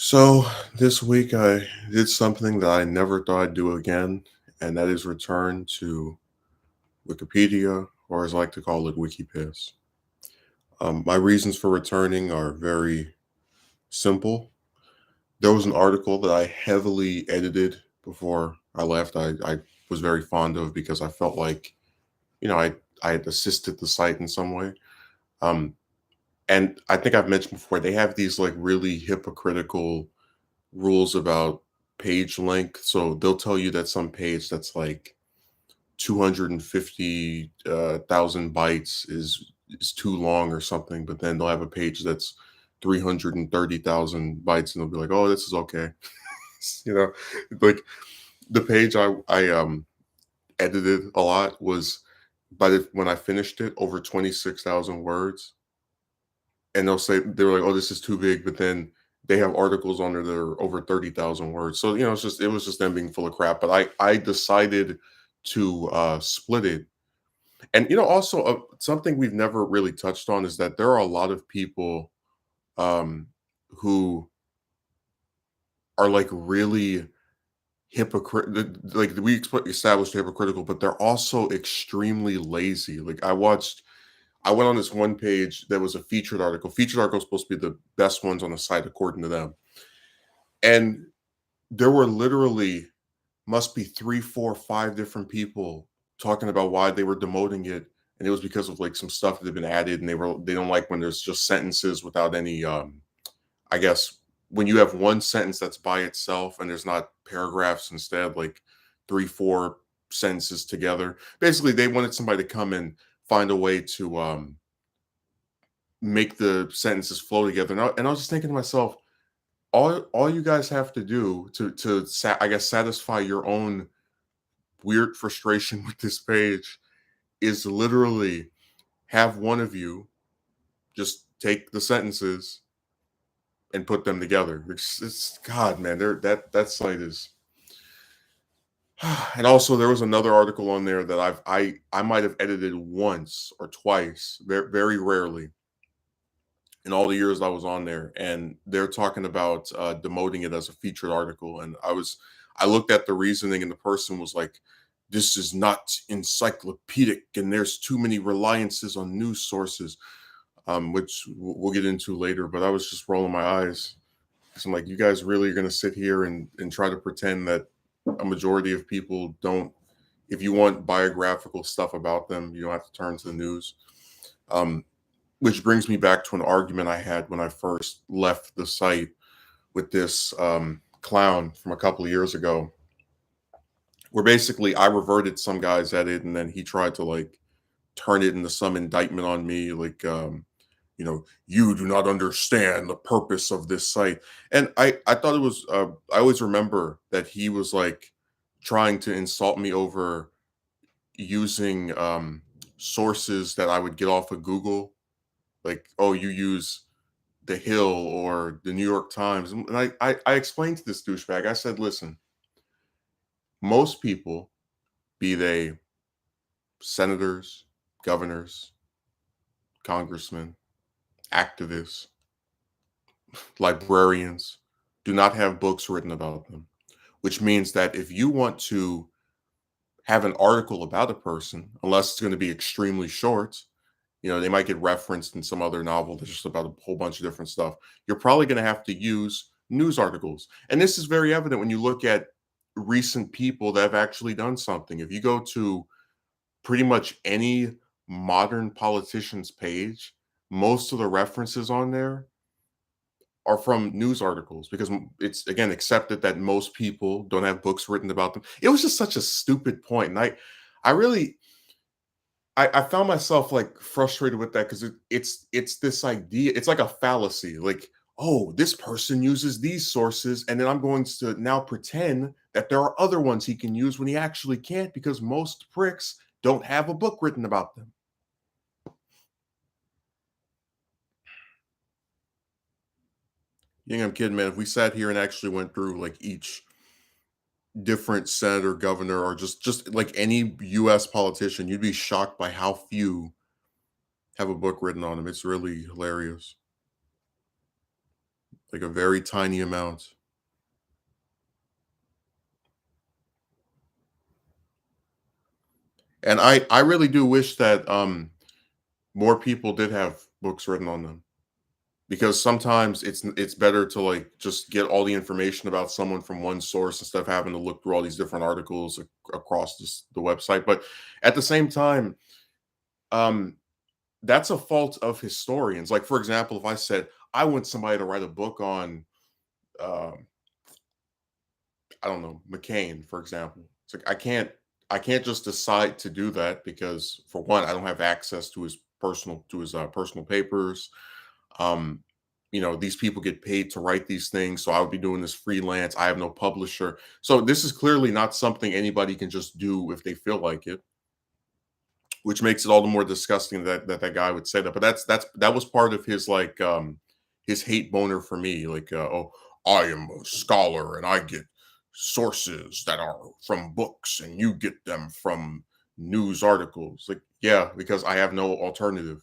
So this week I did something that I never thought I'd do again, and that is return to Wikipedia, or as I like to call it, WikiPiss. My reasons for returning are very simple. There was an article that I heavily edited before I left. I was very fond of because I felt like, I had assisted the site in some way. Um, and I think I've mentioned before, they have these like really hypocritical rules about page length. So they'll tell you that some page that's like 250 thousand bytes is too long or something, but then they'll have a page that's 330,000 bytes, and they'll be like, "Oh, this is okay." you know, like the page I edited a lot was when I finished it over 26,000 words, and they were like, "Oh, this is too big," but then they have articles on there that are over 30,000 words. So it was just them being full of crap. But I decided to split it, and also something we've never really touched on is that there are a lot of people um, who are like really hypocrite. Like established hypocritical, but they're also extremely lazy. I went on this one page that was a featured article. Featured article is supposed to be the best ones on the site according to them. And there were literally must be three, four, five different people talking about why they were demoting it. And it was because of like some stuff that had been added, and they don't like when there's just sentences without any I guess when you have one sentence that's by itself and there's not paragraphs instead, like three, four sentences together. Basically, they wanted somebody to come and find a way to make the sentences flow together. And I was just thinking to myself, all you guys have to do I guess satisfy your own weird frustration with this page is literally have one of you just take the sentences and put them together. It's God, man, that site is. And also, there was another article on there that I might have edited once or twice, very, very rarely in all the years I was on there, and they're talking about demoting it as a featured article. And I looked at the reasoning, and the person was like, "This is not encyclopedic, and there's too many reliances on news sources," which we'll get into later. But I was just rolling my eyes because I'm like, "You guys really are going to sit here and try to pretend that a majority of people don't? If you want biographical stuff about them, you don't have to turn to the news." Um, which brings me back to an argument I had when I first left the site with this clown from a couple of years ago, where basically I reverted some guy's edit, and then he tried to like turn it into some indictment on me, like, you do not understand the purpose of this site. And I thought it was, I always remember that he was like trying to insult me over using sources that I would get off of Google, like, "Oh, you use The Hill or the New York Times." And I explained to this douchebag, I said, "Listen, most people, be they senators, governors, congressmen, activists, librarians, do not have books written about them, which means that if you want to have an article about a person, unless it's going to be extremely short, they might get referenced in some other novel that's just about a whole bunch of different stuff. You're probably going to have to use news articles. And this is very evident when you look at recent people that have actually done something. If you go to pretty much any modern politician's page, most of the references on there are from news articles because it's again accepted that most people don't have books written about them. It was just such a stupid point. And I really I found myself like frustrated with that because it's this idea, it's like a fallacy, like, oh, this person uses these sources, and then I'm going to now pretend that there are other ones he can use when he actually can't because most pricks don't have a book written about them. I'm kidding, man. If we sat here and actually went through like each different senator, governor, or just like any US politician, you'd be shocked by how few have a book written on them. It's really hilarious. like a very tiny amount. And I really do wish that more people did have books written on them, because sometimes it's better to like just get all the information about someone from one source instead of having to look through all these different articles across the website. But at the same time, um that's a fault of historians. Like, for example, if I said I want somebody to write a book on um I don't know, McCain, for example. It's like I can't just decide to do that because, for one, I don't have access to his personal papers. Um, these people get paid to write these things, so I would be doing this freelance. I have no publisher. So this is clearly not something anybody can just do if they feel like it, which makes it all the more disgusting that guy would say that. But that was part of his like his hate boner for me. Like, oh, I am a scholar and I get sources that are from books and you get them from news articles. Like, yeah, because I have no alternative.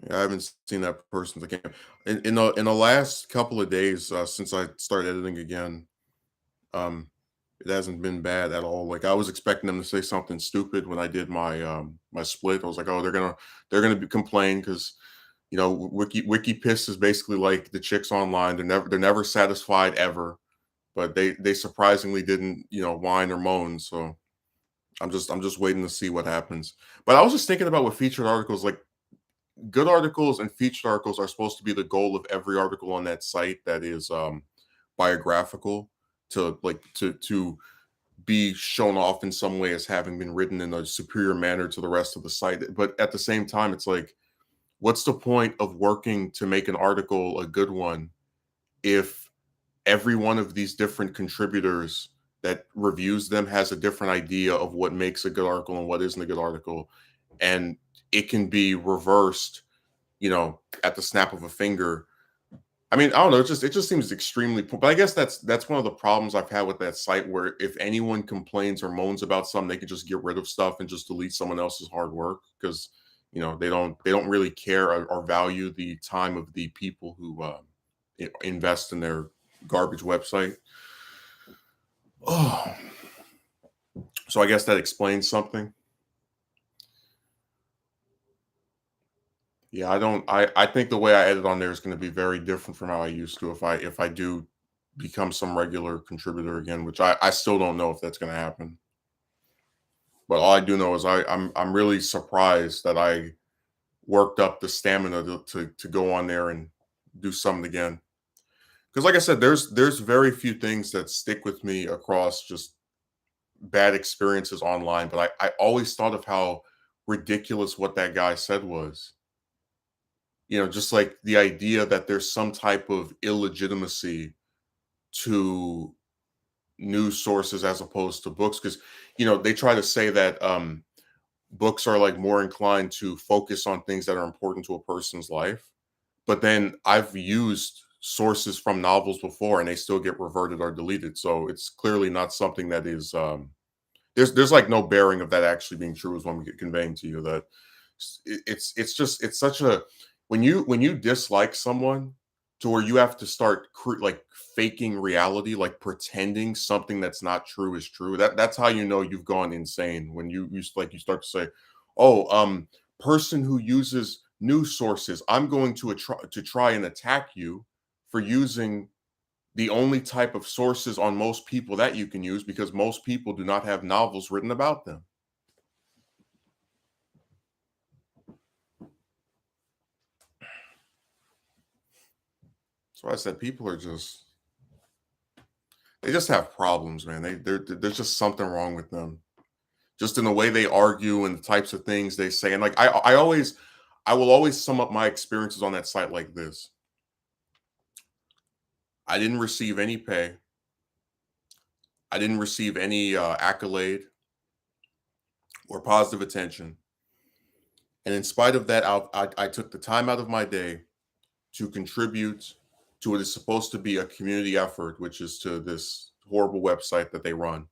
Yeah, I haven't seen that person's account in the last couple of days since I started editing again. Um, it hasn't been bad at all. Like, I was expecting them to say something stupid when I did my split. I was like, oh, they're gonna complain because wiki piss is basically like the chicks online. They're never satisfied ever, but they surprisingly didn't whine or moan. So I'm just waiting to see what happens. But I was just thinking about with featured articles, like, good articles and featured articles are supposed to be the goal of every article on that site that is biographical, to be shown off in some way as having been written in a superior manner to the rest of the site. But at the same time, it's like, what's the point of working to make an article a good one if every one of these different contributors that reviews them has a different idea of what makes a good article and what isn't a good article, and it can be reversed, at the snap of a finger. I mean, I don't know. It just seems extremely. But I guess that's one of the problems I've had with that site. Where if anyone complains or moans about something, they can just get rid of stuff and just delete someone else's hard work, because they don't really care or value the time of the people who invest in their garbage website. Oh, so I guess that explains something. Yeah, I don't. I think the way I edit on there is going to be very different from how I used to if I do become some regular contributor again, which I still don't know if that's going to happen. But all I do know is I'm really surprised that I worked up the stamina to go on there and do something again. Because, like I said, there's very few things that stick with me across just bad experiences online. But I always thought of how ridiculous what that guy said was. Just like the idea that there's some type of illegitimacy to news sources as opposed to books, because they try to say that books are like more inclined to focus on things that are important to a person's life. But then I've used sources from novels before and they still get reverted or deleted. So it's clearly not something that is there's like no bearing of that actually being true, is what I'm conveying to you. That it's such a, when you dislike someone to where you have to start like faking reality, like pretending something that's not true is true. That's how you know you've gone insane, when you start to say, oh, person who uses news sources, I'm going to try and attack you for using the only type of sources on most people that you can use, because most people do not have novels written about them. So I said, people are just, they just have problems, man. There's just something wrong with them, just in the way they argue and the types of things they say. And like I will always sum up my experiences on that site like this: I didn't receive any pay, I didn't receive any accolade or positive attention, and in spite of that, I took the time out of my day to contribute to what is supposed to be a community effort, which is to this horrible website that they run.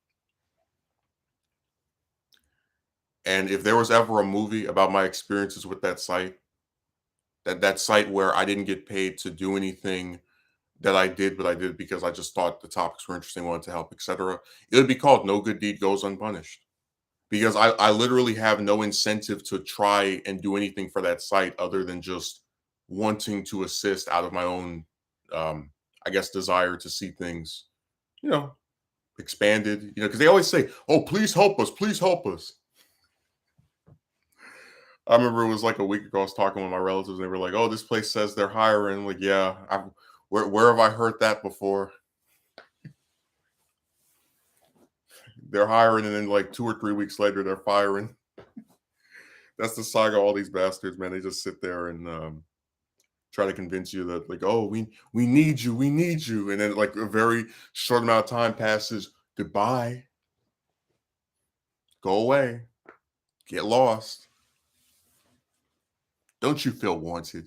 And if there was ever a movie about my experiences with that site, that site where I didn't get paid to do anything that I did, but I did because I just thought the topics were interesting, wanted to help, etc. It would be called "No Good Deed Goes Unpunished" because I literally have no incentive to try and do anything for that site other than just wanting to assist out of my own, um, I guess, desire to see things, you know, expanded. Because they always say, "Oh, please help us, please help us." I remember it was like a week ago. I was talking with my relatives, and they were like, "Oh, this place says they're hiring." I'm like, yeah, where have I heard that before? They're hiring, and then like 2 or 3 weeks later, they're firing. That's the saga. Of all these bastards, man. They just sit there and try to convince you that like, oh, we need you, we need you, and then like a very short amount of time passes. Goodbye, go away, get lost. Don't you feel wanted?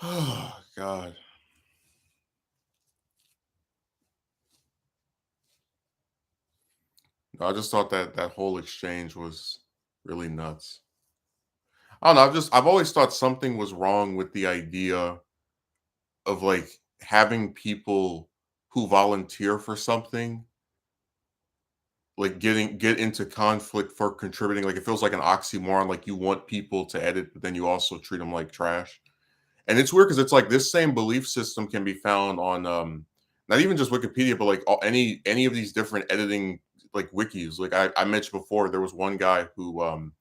Oh God. No, I just thought that that whole exchange was really nuts. I don't know. I've always thought something was wrong with the idea of like having people who volunteer for something like get into conflict for contributing. Like it feels like an oxymoron. Like you want people to edit, but then you also treat them like trash. And it's weird because it's like this same belief system can be found on not even just Wikipedia, but like any of these different editing like wikis. Like I mentioned before, there was one guy who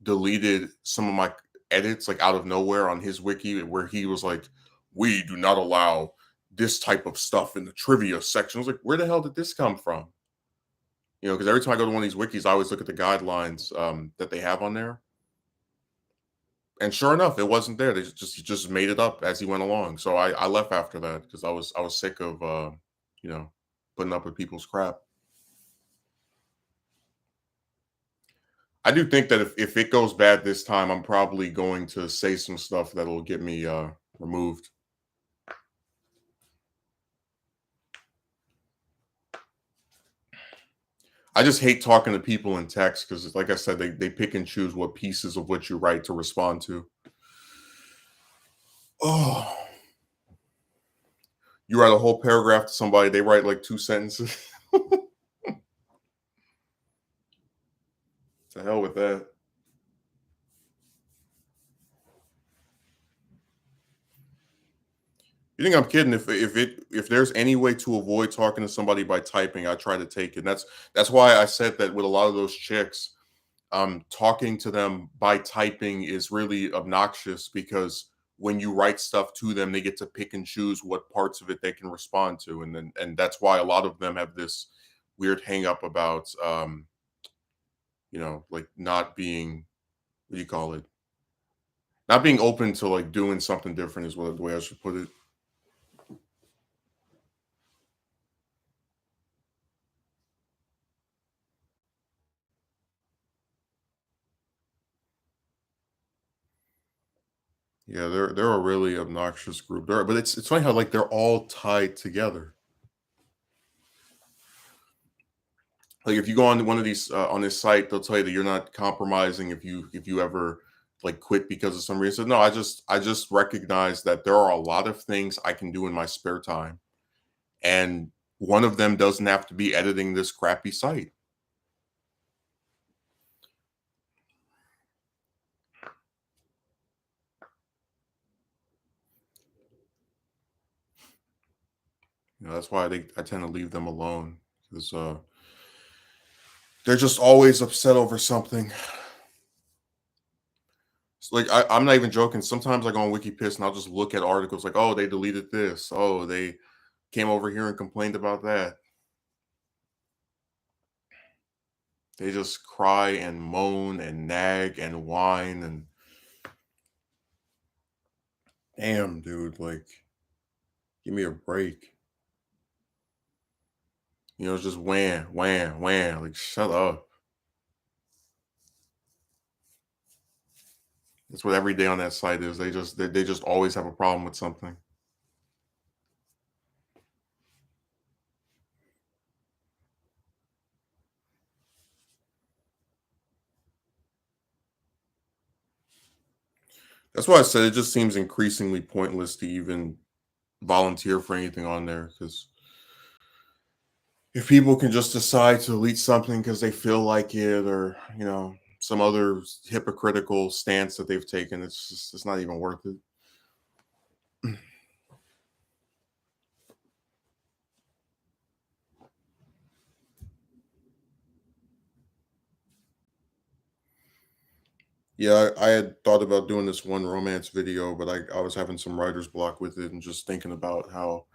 deleted some of my edits like out of nowhere on his wiki where he was like, "We do not allow this type of stuff in the trivia section." I was like, "Where the hell did this come from?" Because every time I go to one of these wikis, I always look at the guidelines that they have on there, and sure enough, it wasn't there. They just he just made it up as he went along. So I left after that because I was sick of you know putting up with people's crap. I do think that if it goes bad this time, I'm probably going to say some stuff that'll get me removed. I just hate talking to people in text because, like I said, they pick and choose what pieces of what you write to respond to. Oh, you write a whole paragraph to somebody, they write like 2 sentences. To hell with that. You think I'm kidding? If there's any way to avoid talking to somebody by typing, I try to take it. That's why I said that with a lot of those chicks, talking to them by typing is really obnoxious because when you write stuff to them, they get to pick and choose what parts of it they can respond to, and that's why a lot of them have this weird hang up about like not being what do you call it? Not being open to like doing something different is what the way I should put it. Yeah, they're a really obnoxious group. But it's funny how like they're all tied together. Like if you go on one of these on this site, they'll tell you that you're not compromising if you ever like quit because of some reason. No, I just recognize that there are a lot of things I can do in my spare time, and one of them doesn't have to be editing this crappy site. That's why I tend to leave them alone because they're just always upset over something. It's like I'm not even joking. Sometimes I go on WikiPiss and I'll just look at articles like, oh, they deleted this. Oh, they came over here and complained about that. They just cry and moan and nag and whine and damn, dude, like give me a break. It's just wham, wham, wham. Like shut up. That's what every day on that site is. They just always have a problem with something. That's why I said it just seems increasingly pointless to even volunteer for anything on there because if people can just decide to delete something because they feel like it or, some other hypocritical stance that they've taken, it's not even worth it. Yeah, I had thought about doing this one romance video, but I was having some writer's block with it and just thinking about how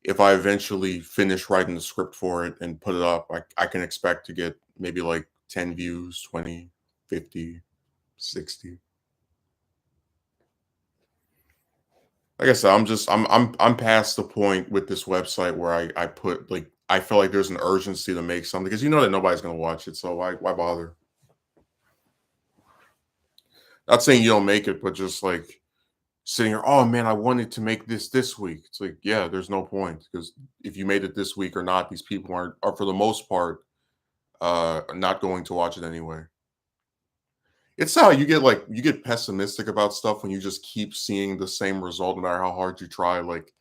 if I eventually finish writing the script for it and put it up, I can expect to get maybe like 10 views, 20, 50, 60. Like I said, I'm past the point with this website where I put like I feel like there's an urgency to make something because you know that nobody's gonna watch it, so why bother? Not saying you don't make it, but just like sitting here, oh man, I wanted to make this week. It's like, yeah, there's no point because if you made it this week or not, these people are for the most part not going to watch it anyway. It's how you get pessimistic about stuff when you just keep seeing the same result no matter how hard you try. Like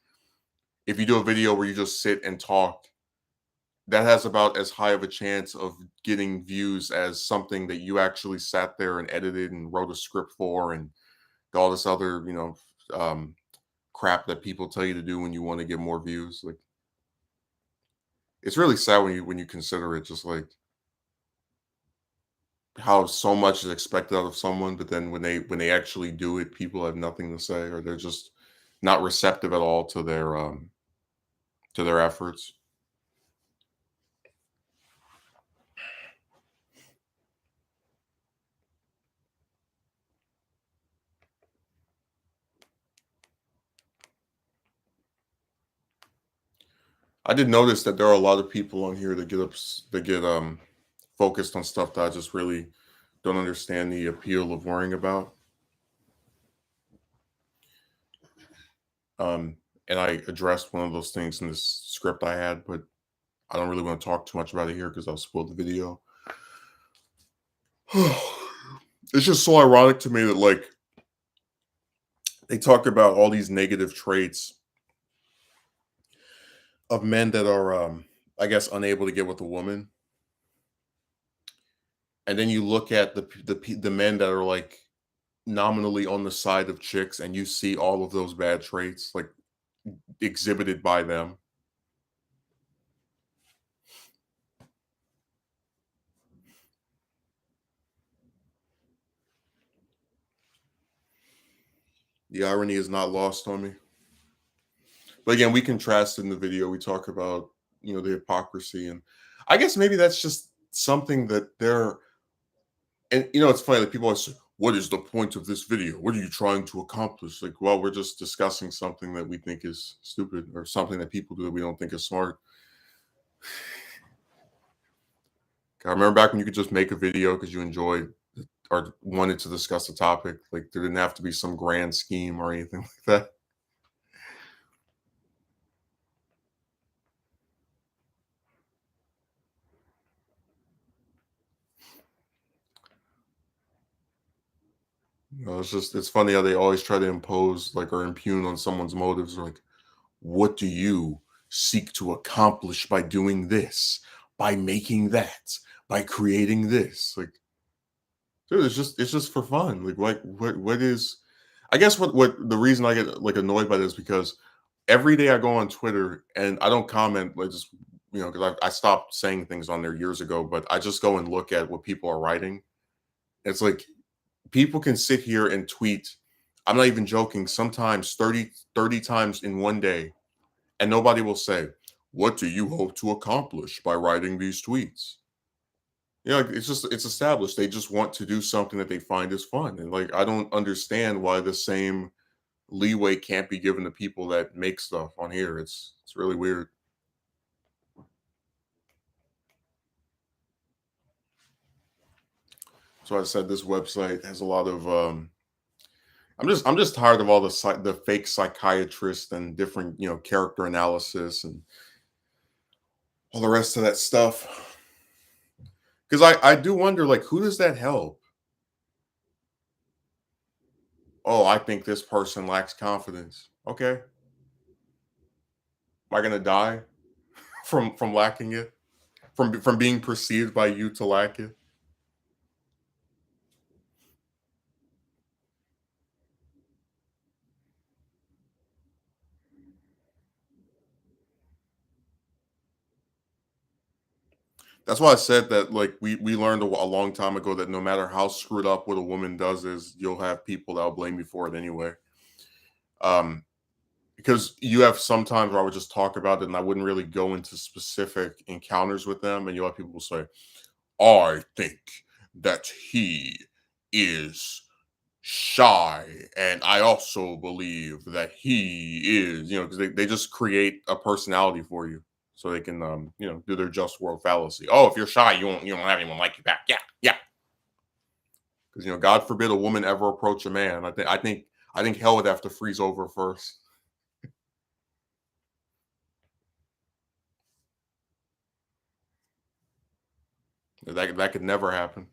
if you do a video where you just sit and talk, that has about as high of a chance of getting views as something that you actually sat there and edited and wrote a script for and all this other, um, crap that people tell you to do when you want to get more views. Like it's really sad when you consider it, just like how so much is expected out of someone, but then when they actually do it, people have nothing to say, or they're just not receptive at all to their efforts. I did notice that there are a lot of people on here that get focused on stuff that I just really don't understand the appeal of worrying about. Um, and I addressed one of those things in this script I had, but I don't really want to talk too much about it here because I'll spoil the video. It's just so ironic to me that like they talk about all these negative traits of men that are I guess unable to get with a woman, and then you look at the men that are like nominally on the side of chicks and you see all of those bad traits like exhibited by them. The irony is not lost on me. But again, we contrast in the video. We talk about the hypocrisy, and I guess maybe that's just something that they're. And it's funny. Like people always say, "What is the point of this video? What are you trying to accomplish?" Like, well, we're just discussing something that we think is stupid or something that people do that we don't think is smart. I remember back when you could just make a video because you enjoyed or wanted to discuss a topic. Like there didn't have to be some grand scheme or anything like that. It's funny how they always try to impose like or impugn on someone's motives. Like, what do you seek to accomplish by doing this, by making that, by creating this? Like, dude, it's just for fun. Like, what is? I guess what the reason I get like annoyed by this because every day I go on Twitter and I don't comment like just because I stopped saying things on there years ago, but I just go and look at what people are writing. It's like people can sit here and tweet. I'm not even joking. Sometimes 30 times in one day, and nobody will say, "What do you hope to accomplish by writing these tweets?" Like, it's established. They just want to do something that they find is fun, and like I don't understand why the same leeway can't be given to people that make stuff on here. It's really weird. So I said this website has a lot of. I'm just tired of all the fake psychiatrists and different character analysis and all the rest of that stuff. Because I do wonder like who does that help? Oh, I think this person lacks confidence. Okay. Am I gonna die from lacking it? From being perceived by you to lack it? That's why I said that, like, we learned a long time ago that no matter how screwed up what a woman does is, you'll have people that'll blame you for it anyway. Um, because you have sometimes where I would just talk about it and I wouldn't really go into specific encounters with them, and you'll have people say, I think that he is shy, and I also believe that he is, because they just create a personality for you so they can do their just world fallacy. Oh, if you're shy, you don't have anyone like you back. Yeah, yeah. Because God forbid a woman ever approach a man. I think hell would have to freeze over first. That could never happen.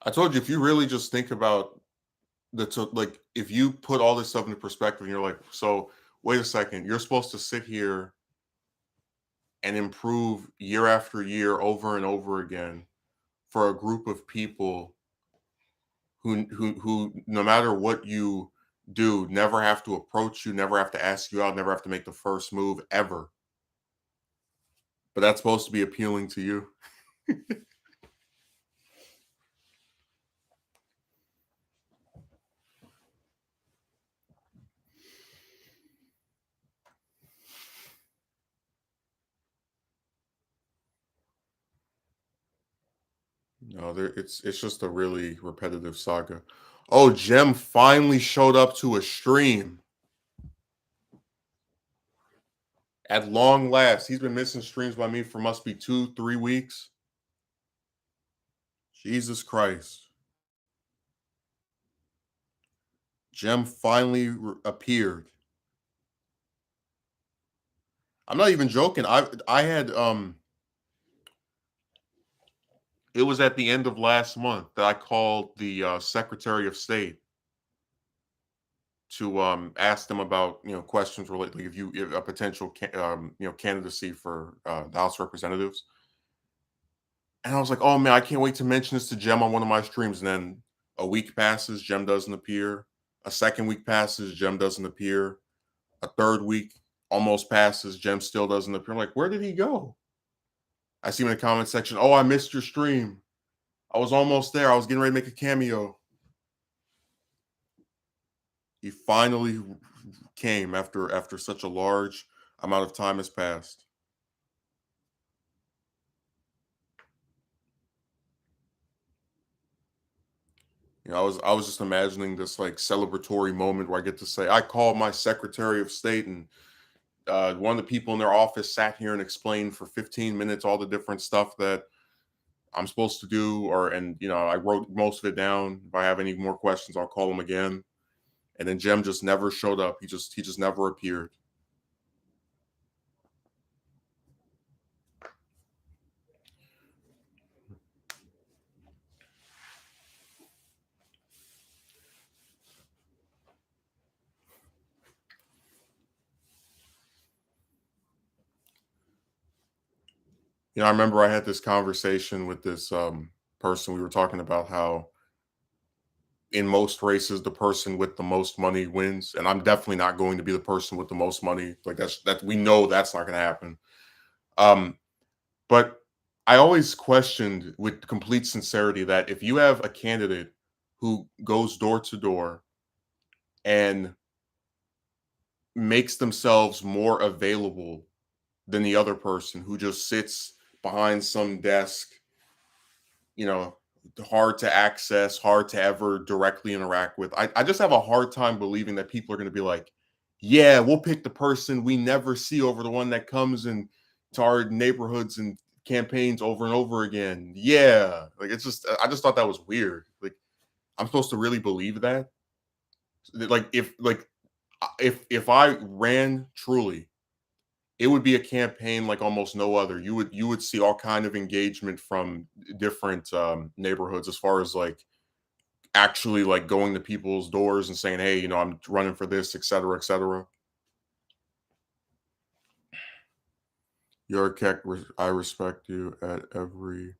I told you, if you really just think about like, if you put all this stuff into perspective and you're like, so wait a second, you're supposed to sit here and improve year after year over and over again for a group of people who no matter what you do, never have to approach you, never have to ask you out, never have to make the first move ever. But that's supposed to be appealing to you. No, it's just a really repetitive saga. Oh, Jem finally showed up to a stream at long last. He's been missing streams by me for must be 2, 3 weeks. Jesus Christ. Jem finally appeared. I'm not even joking. I had it was at the end of last month that I called the Secretary of State to ask them about questions related, like, if a potential candidacy for the House of Representatives. And I was like, oh man, I can't wait to mention this to Jem on one of my streams. And then a week passes, Jem doesn't appear. A second week passes, Jem doesn't appear. A third week almost passes, Jem still doesn't appear. I'm like, where did he go? I see him in the comment section. Oh, I missed your stream. I was almost there. I was getting ready to make a cameo. He finally came after such a large amount of time has passed. I was just imagining this like celebratory moment where I get to say I called my Secretary of State, and one of the people in their office sat here and explained for 15 minutes all the different stuff that I'm supposed to do, and I wrote most of it down. If I have any more questions, I'll call him again. And then Jem just never showed up. He just never appeared. I remember I had this conversation with this person. We were talking about how in most races the person with the most money wins, and I'm definitely not going to be the person with the most money. Like, that we know that's not going to happen. Um, but I always questioned with complete sincerity that if you have a candidate who goes door to door and makes themselves more available than the other person who just sits behind some desk, you know, hard to access, hard to ever directly interact with. I just have a hard time believing that people are going to be like, yeah, we'll pick the person we never see over the one that comes in to our neighborhoods and campaigns over and over again. Yeah. Like, it's just, I just thought that was weird. Like, I'm supposed to really believe that. Like, if I ran truly, it would be a campaign like almost no other. You would see all kind of engagement from different neighborhoods as far as like actually like going to people's doors and saying, "Hey, I'm running for this, et cetera, et cetera." Your Keck, I respect you at every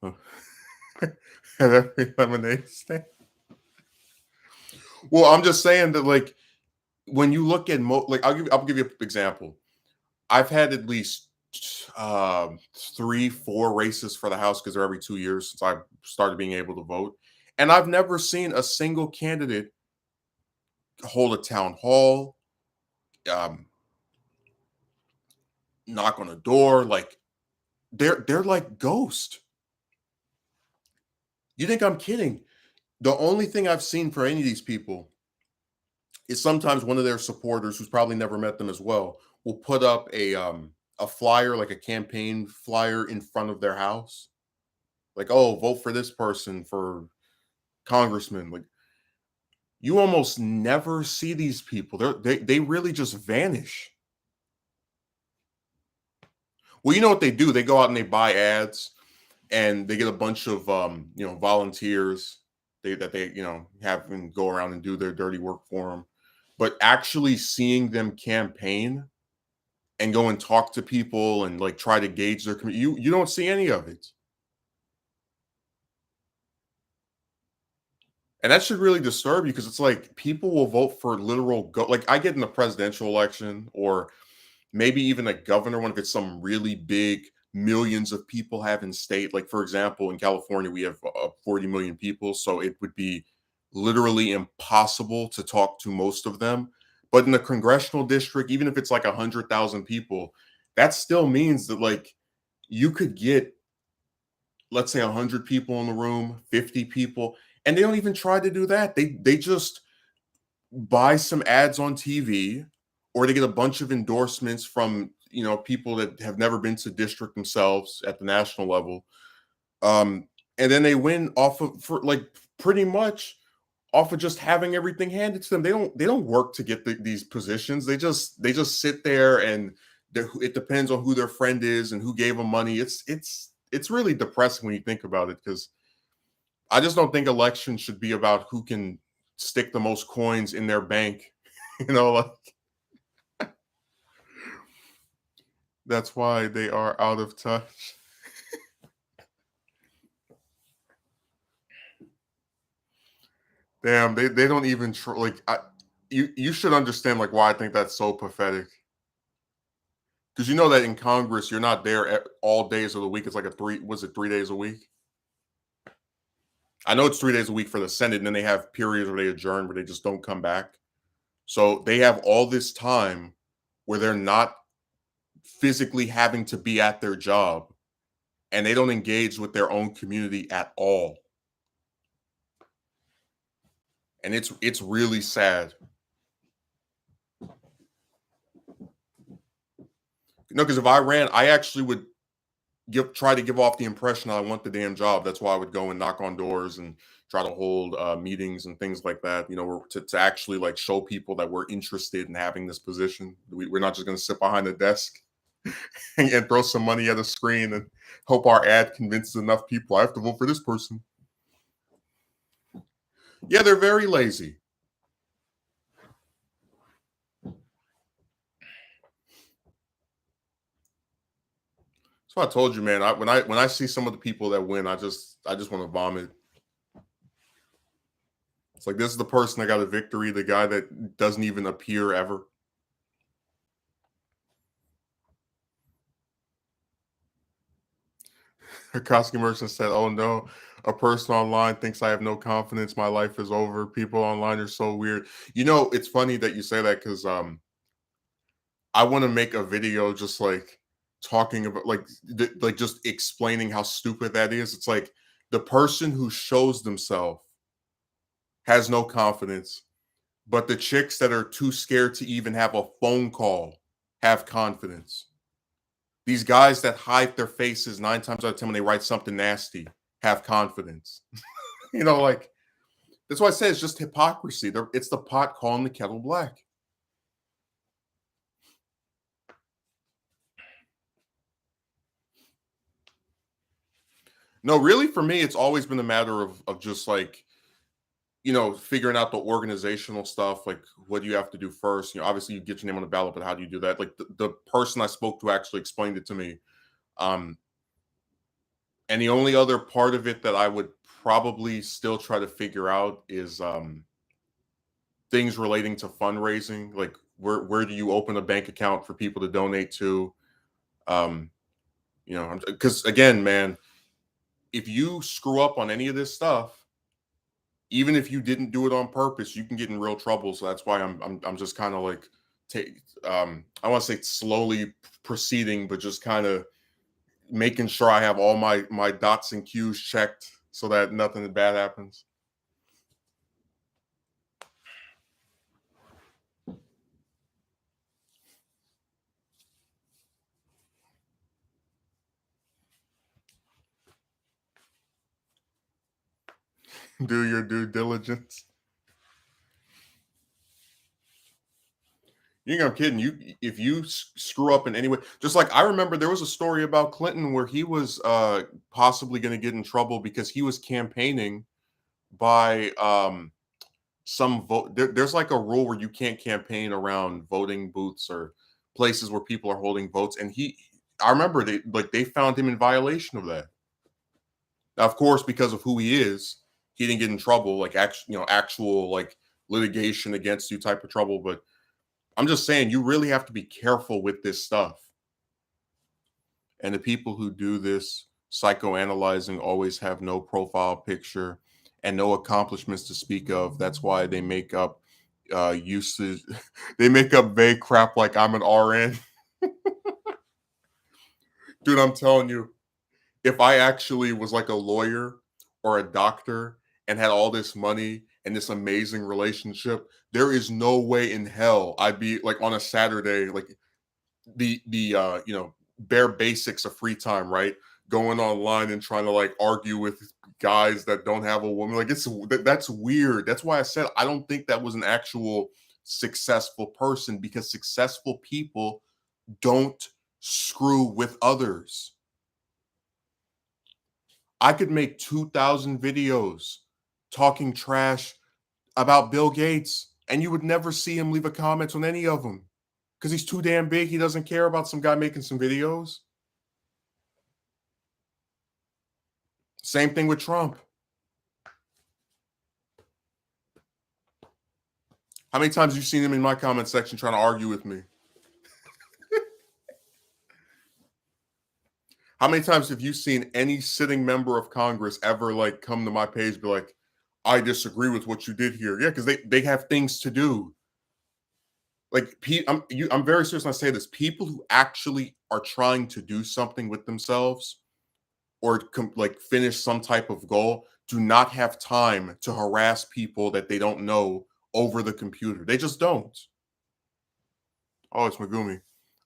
at every lemonade stand. Well, I'm just saying that like when you look at like I'll give you an example. I've had at least 3, 4 races for the House because they're every 2 years since I started being able to vote, and I've never seen a single candidate hold a town hall, um, knock on a door. Like they're like ghost. You think I'm kidding? The only thing I've seen for any of these people is sometimes one of their supporters, who's probably never met them as well, will put up a flyer, like a campaign flyer in front of their house. Like, oh, vote for this person for congressman. Like you almost never see these people. They really just vanish. Well, you know what they do? They go out and they buy ads and they get a bunch of volunteers that they have them go around and do their dirty work for them. But actually seeing them campaign and go and talk to people and like try to gauge their community, you don't see any of it. And that should really disturb you because it's like people will vote for literal like I get in the presidential election or maybe even a governor one if it's some really big millions of people have in state. Like for example, in California, we have 40 million people, so it would be literally impossible to talk to most of them. But in the congressional district, even if it's like 100,000 people, that still means that like you could get, let's say, 100 people in the room, 50 people, and they don't even try to do that. They just buy some ads on TV, or they get a bunch of endorsements from people that have never been to district themselves at the national level, and then they win off of for like pretty much off of just having everything handed to them. They don't work to get these positions. They just sit there and it depends on who their friend is and who gave them money. It's really depressing when you think about it because I just don't think elections should be about who can stick the most coins in their bank. Like that's why they are out of touch. Damn, they don't even like you should understand like why I think that's so pathetic. Because you know that in Congress you're not there all days of the week. It's like a three was it 3 days a week? I know it's 3 days a week for the Senate, and then they have periods where they adjourn where they just don't come back. So they have all this time where they're not physically having to be at their job and they don't engage with their own community at all. And it's really sad. Because if I ran, I actually would try to give off the impression I want the damn job. That's why I would go and knock on doors and try to hold meetings and things like that. To actually like show people that we're interested in having this position. We're not just going to sit behind a desk and throw some money at a screen and hope our ad convinces enough people. I have to vote for this person. Yeah, they're very lazy. So I told you, man. When I see some of the people that win, I just want to vomit. It's like this is the person that got a victory, the guy that doesn't even appear ever. A costume merchant said, "Oh no, a person online thinks I have no confidence. My life is over. People online are so weird." It's funny that you say that because I want to make a video just like talking about like just explaining how stupid that is. It's like the person who shows themselves has no confidence, but the chicks that are too scared to even have a phone call have confidence. These guys that hide their faces 9 times out of 10 when they write something nasty have confidence. Like that's why I say it's just hypocrisy. It's the pot calling the kettle black. No, really, for me, it's always been a matter of just like, figuring out the organizational stuff, like what do you have to do first? Obviously you get your name on the ballot, but how do you do that? Like the person I spoke to actually explained it to me. Um, and the only other part of it that I would probably still try to figure out is things relating to fundraising, like where do you open a bank account for people to donate to? Um, because again, man, if you screw up on any of this stuff, even if you didn't do it on purpose, you can get in real trouble. So that's why I'm just kind of like take I want to say slowly proceeding, but just kind of making sure I have all my dots and Q's checked so that nothing bad happens. Do your due diligence. You think I'm kidding? If you screw up in any way, just like I remember, there was a story about Clinton where he was possibly going to get in trouble because he was campaigning by some vote. There's like a rule where you can't campaign around voting booths or places where people are holding votes, and I remember they found him in violation of that. Now, of course, because of who he is, he didn't get in trouble, like actual like litigation against you type of trouble. But I'm just saying, you really have to be careful with this stuff. And the people who do this psychoanalyzing always have no profile picture and no accomplishments to speak of. That's why they make up uses. They make up vague crap like I'm an RN. Dude, I'm telling you, if I actually was like a lawyer or a doctor and had all this money and this amazing relationship, there is no way in hell I'd be like on a Saturday, like the bare basics of free time, right? Going online and trying to like argue with guys that don't have a woman. Like that's weird. That's why I said I don't think that was an actual successful person, because successful people don't screw with others. I could make 2,000 videos talking trash about Bill Gates, and you would never see him leave a comment on any of them because he's too damn big. He doesn't care about some guy making some videos. Same thing with Trump. How many times have you seen him in my comment section trying to argue with me? How many times have you seen any sitting member of Congress ever like come to my page be like, I disagree with what you did here? Yeah, because they have things to do. Like I'm very serious when I say this. People who actually are trying to do something with themselves or like finish some type of goal do not have time to harass people that they don't know over the computer. They just don't. Oh, it's Megumi.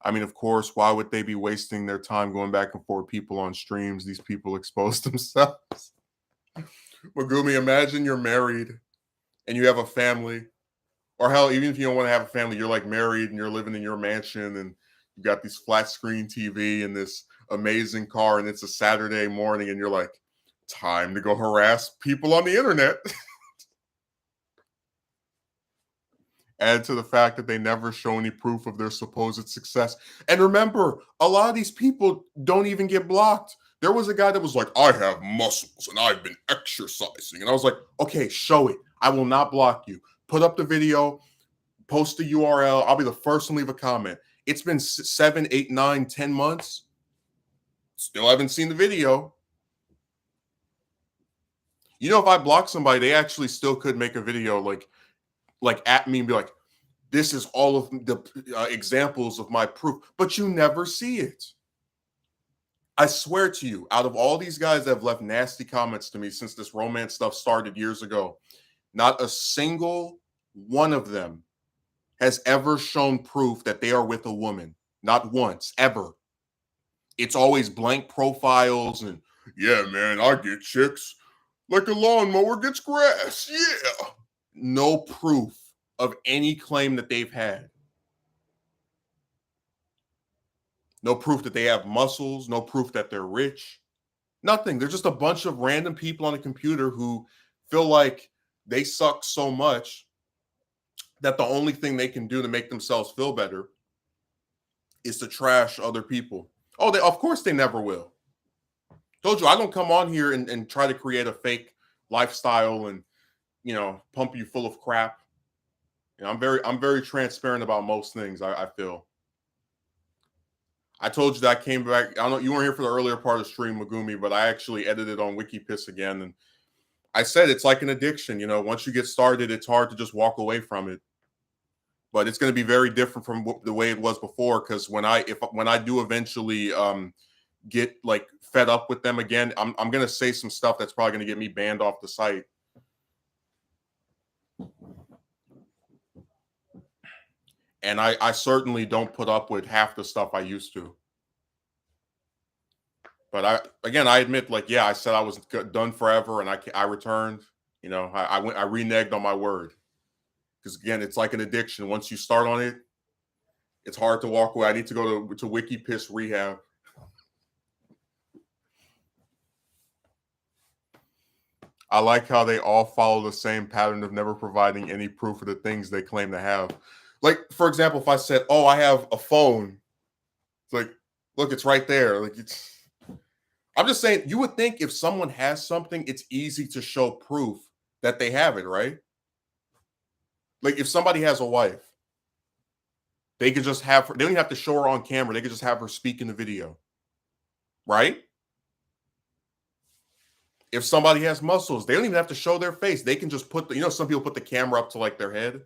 I mean, of course, why would they be wasting their time going back and forth people on streams? These people expose themselves. Megumi, imagine you're married and you have a family, or hell, even if you don't want to have a family, you're like married and you're living in your mansion and you got this flat screen TV and this amazing car, and it's a Saturday morning and you're like, time to go harass people on the internet. Add to the fact that they never show any proof of their supposed success. And remember, a lot of these people don't even get blocked. There was a guy that was like, I have muscles and I've been exercising. And I was like, okay, show it. I will not block you. Put up the video, post the URL. I'll be the first to leave a comment. It's been 7, 8, 9, 10 months. Still haven't seen the video. If I block somebody, they actually still could make a video like at me and be like, this is all of the examples of my proof, but you never see it. I swear to you, out of all these guys that have left nasty comments to me since this romance stuff started years ago, not a single one of them has ever shown proof that they are with a woman. Not once, ever. It's always blank profiles and, yeah, man, I get chicks like a lawnmower gets grass. Yeah. No proof of any claim that they've had. No proof that they have muscles, no proof that they're rich. Nothing. They're just a bunch of random people on a computer who feel like they suck so much that the only thing they can do to make themselves feel better is to trash other people. Oh, they of course they never will. Told you I don't come on here and try to create a fake lifestyle and pump you full of crap. I'm very transparent about most things. I feel. I told you that I came back. I don't know, you weren't here for the earlier part of the stream, Megumi, but I actually edited on WikiPiss again, and I said it's like an addiction. Once you get started, it's hard to just walk away from it. But it's going to be very different from the way it was before. Because when I do eventually get like fed up with them again, I'm going to say some stuff that's probably going to get me banned off the site. And I certainly don't put up with half the stuff I used to. But I admit, like, yeah, I said I was done forever, and I returned. I reneged on my word. Because again, it's like an addiction. Once you start on it, it's hard to walk away. I need to go to WikiPiss rehab. I like how they all follow the same pattern of never providing any proof of the things they claim to have. Like, for example, if I said, "Oh, I have a phone," it's like, look, it's right there. Like, I'm just saying, you would think if someone has something, it's easy to show proof that they have it, right? Like, if somebody has a wife, they could just have her, they don't even have to show her on camera. They could just have her speak in the video, right? If somebody has muscles, they don't even have to show their face. They can just put some people put the camera up to like their head,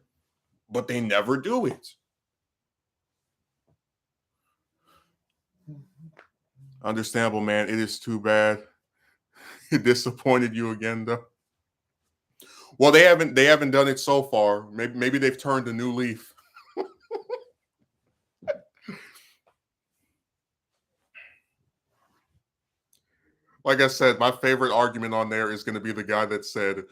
but they never do it. Understandable, man. It is too bad. It disappointed you again, though. Well, they haven't done it so far. Maybe they've turned a new leaf. Like I said, my favorite argument on there is going to be the guy that said,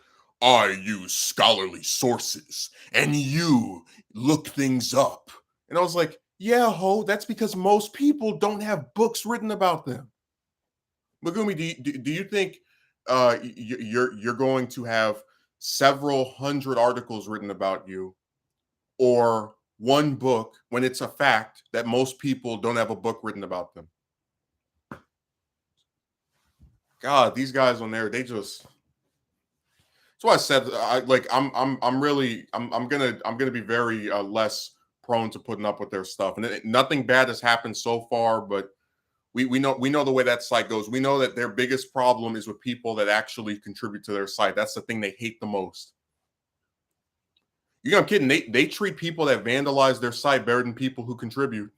"I use scholarly sources and you look things up." And I was like, "Yeah, ho, that's because most people don't have books written about them." Megumi, do you think you're going to have several hundred articles written about you, or one book when it's a fact that most people don't have a book written about them? God, these guys on there, they just. That's why I said I'm gonna be very less prone to putting up with their stuff, and nothing bad has happened so far, but we know the way that site goes. We know that their biggest problem is with people that actually contribute to their site. That's the thing they hate the most. I'm kidding. They treat people that vandalize their site better than people who contribute.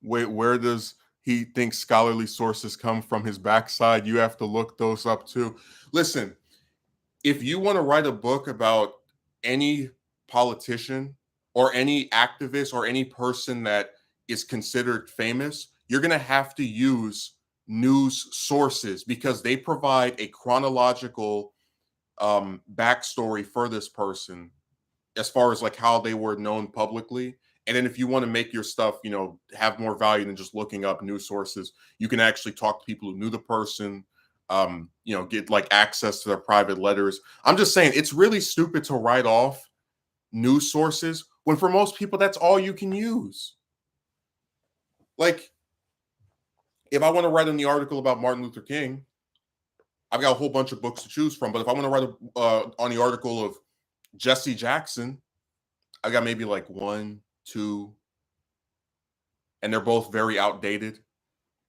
Wait, where does he think scholarly sources come from? His backside? You have to look those up too. Listen, if you want to write a book about any politician or any activist or any person that is considered famous, you're going to have to use news sources because they provide a chronological backstory for this person as far as like how they were known publicly. And then if you want to make your stuff, have more value than just looking up news sources, you can actually talk to people who knew the person, get like access to their private letters. I'm just saying it's really stupid to write off news sources when for most people that's all you can use. Like, if I want to write in the article about Martin Luther King, I've got a whole bunch of books to choose from. But if I want to write on the article of Jesse Jackson, I got maybe like 1, 2, and they're both very outdated.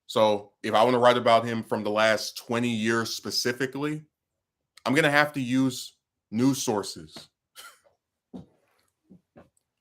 So if I want to write about him from the last 20 years specifically, I'm going to have to use news sources.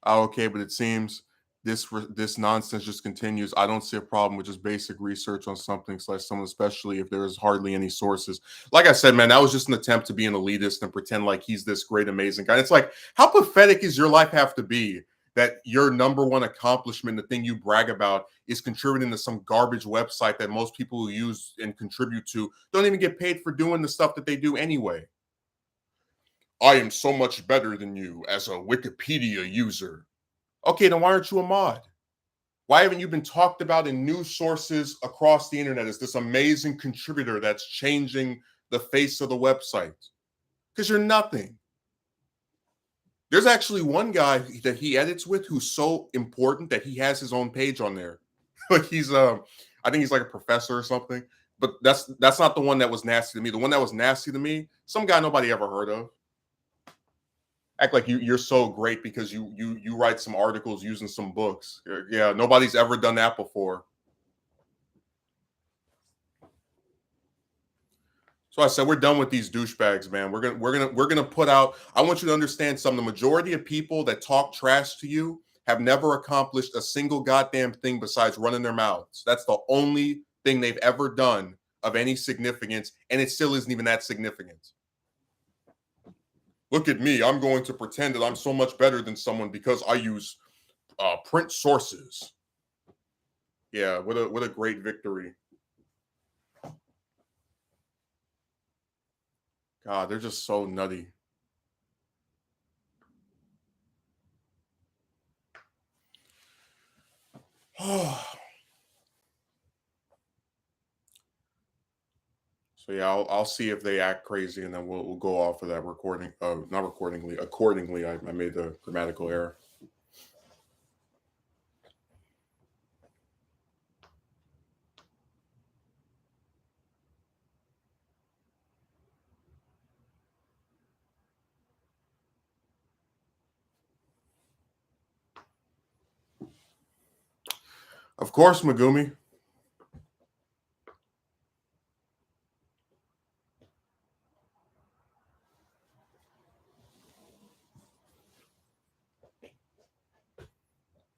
Okay, but it seems this nonsense just continues. I don't see a problem with just basic research on something / someone, especially if there is hardly any sources. Like I said, man, that was just an attempt to be an elitist and pretend like he's this great, amazing guy. It's like, how pathetic is your life have to be that your number one accomplishment, the thing you brag about, is contributing to some garbage website that most people who use and contribute to don't even get paid for doing the stuff that they do anyway? I am so much better than you as a Wikipedia user. Okay, then why aren't you a mod? Why haven't you been talked about in news sources across the internet as this amazing contributor that's changing the face of the website? Because you're nothing. There's actually one guy that he edits with who's so important that he has his own page on there. Like he's I think he's like a professor or something. But that's not the one that was nasty to me. The one that was nasty to me, some guy nobody ever heard of. Act like you're so great because you write some articles using some books. Yeah, nobody's ever done that before. So I said we're done with these douchebags, man. We're gonna put out. I want you to understand something. The majority of people that talk trash to you have never accomplished a single goddamn thing besides running their mouths. That's the only thing they've ever done of any significance, and it still isn't even that significant. Look at me. I'm going to pretend that I'm so much better than someone because I use print sources. Yeah, what a great victory. God, they're just so nutty. So yeah, I'll see if they act crazy, and then we'll go off of that recording. Not recordingly, accordingly. I made the grammatical error. Of course, Megumi.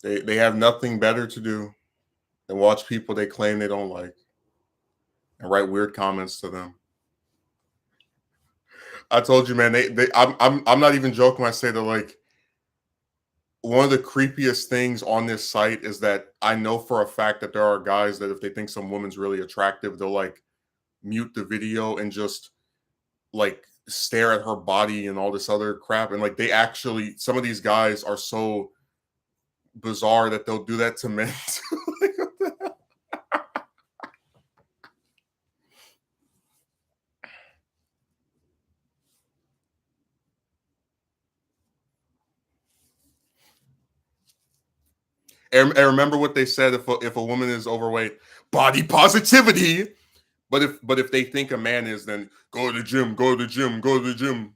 They have nothing better to do than watch people they claim they don't like and write weird comments to them. I told you, man. I'm not even joking when I say that. Like, one of the creepiest things on this site is that I know for a fact that there are guys that if they think some woman's really attractive, they'll like mute the video and just like stare at her body and all this other crap. And like they actually, some of these guys are so bizarre that they'll do that to men. Like, and remember what they said: if a woman is overweight, body positivity. But if they think a man is, then go to the gym, go to the gym, go to the gym.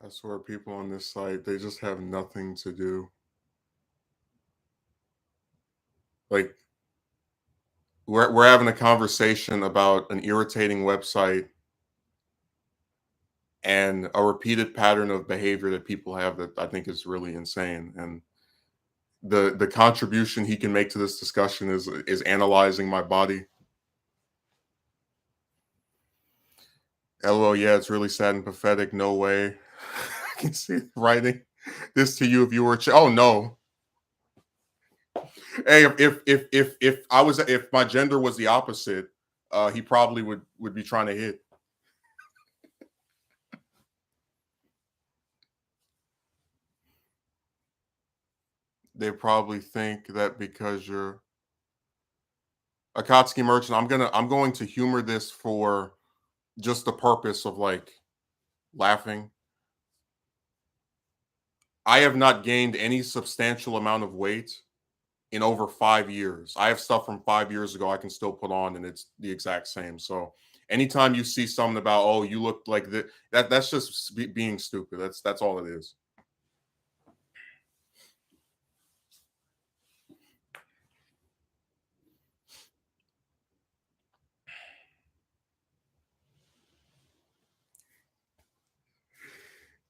I swear, people on this site, they just have nothing to do. Like we're having a conversation about an irritating website and a repeated pattern of behavior that people have that I think is really insane. And the contribution he can make to this discussion is analyzing my body. LOL, yeah, it's really sad and pathetic. No way. I can see it writing this to you if you were. Oh no. Hey, if I was if my gender was the opposite, he probably would be trying to hit. They probably think that because you're Akatsuki merchant, I'm going to humor this for just the purpose of like laughing. I have not gained any substantial amount of weight in over 5 years. I have stuff from 5 years ago I can still put on, and it's the exact same. So anytime you see something about, oh, you look like that's just being stupid. That's all it is.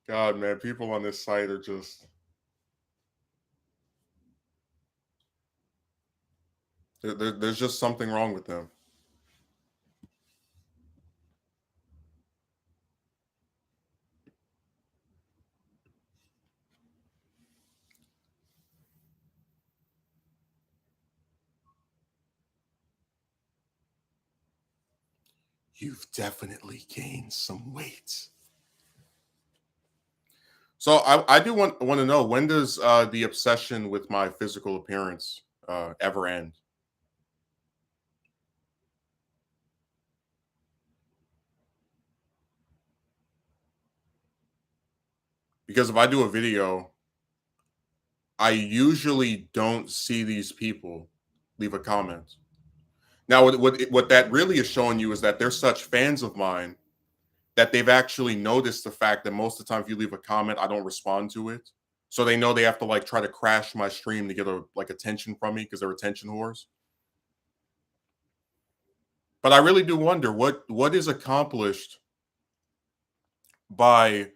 God, man, people on this site are just there's just something wrong with them. You've definitely gained some weight. So I do want to know, when does the obsession with my physical appearance ever end? Because if I do a video, I usually don't see these people leave a comment. Now, what that really is showing you is that they're such fans of mine that they've actually noticed the fact that most of the time, if you leave a comment, I don't respond to it. So they know they have to like try to crash my stream to get a like attention from me because they're attention whores. But I really do wonder what is accomplished by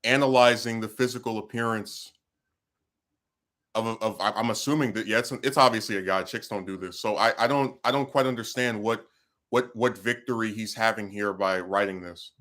analyzing the physical appearance of I'm assuming that, yeah, it's obviously a guy. Chicks don't do this, so I don't quite understand what victory he's having here by writing this.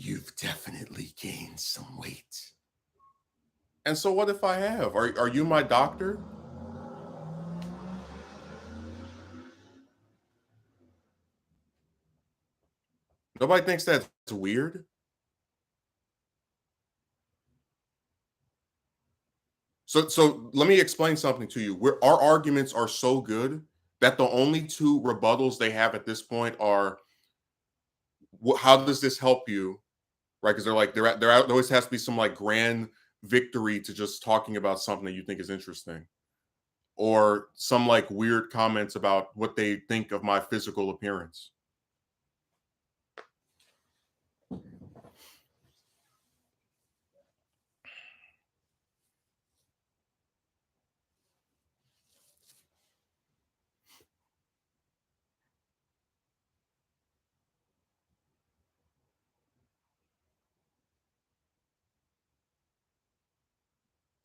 You've definitely gained some weight. And so what if I have? Are you my doctor? Nobody thinks that's weird. So let me explain something to you. Our arguments are so good that the only two rebuttals they have at this point are, how does this help you? Right? Because there always has to be some like grand victory to just talking about something that you think is interesting, or some like weird comments about what they think of my physical appearance.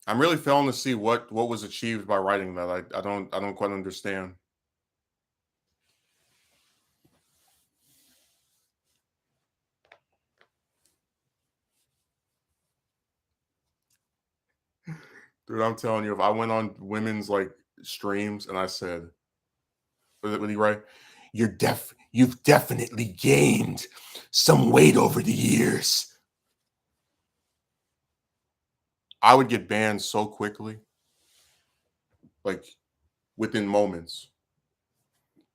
I'm really failing to see what was achieved by writing that. I don't quite understand. Dude, I'm telling you, if I went on women's like streams and I said, what do you write? You've definitely gained some weight over the years. I would get banned so quickly, like within moments.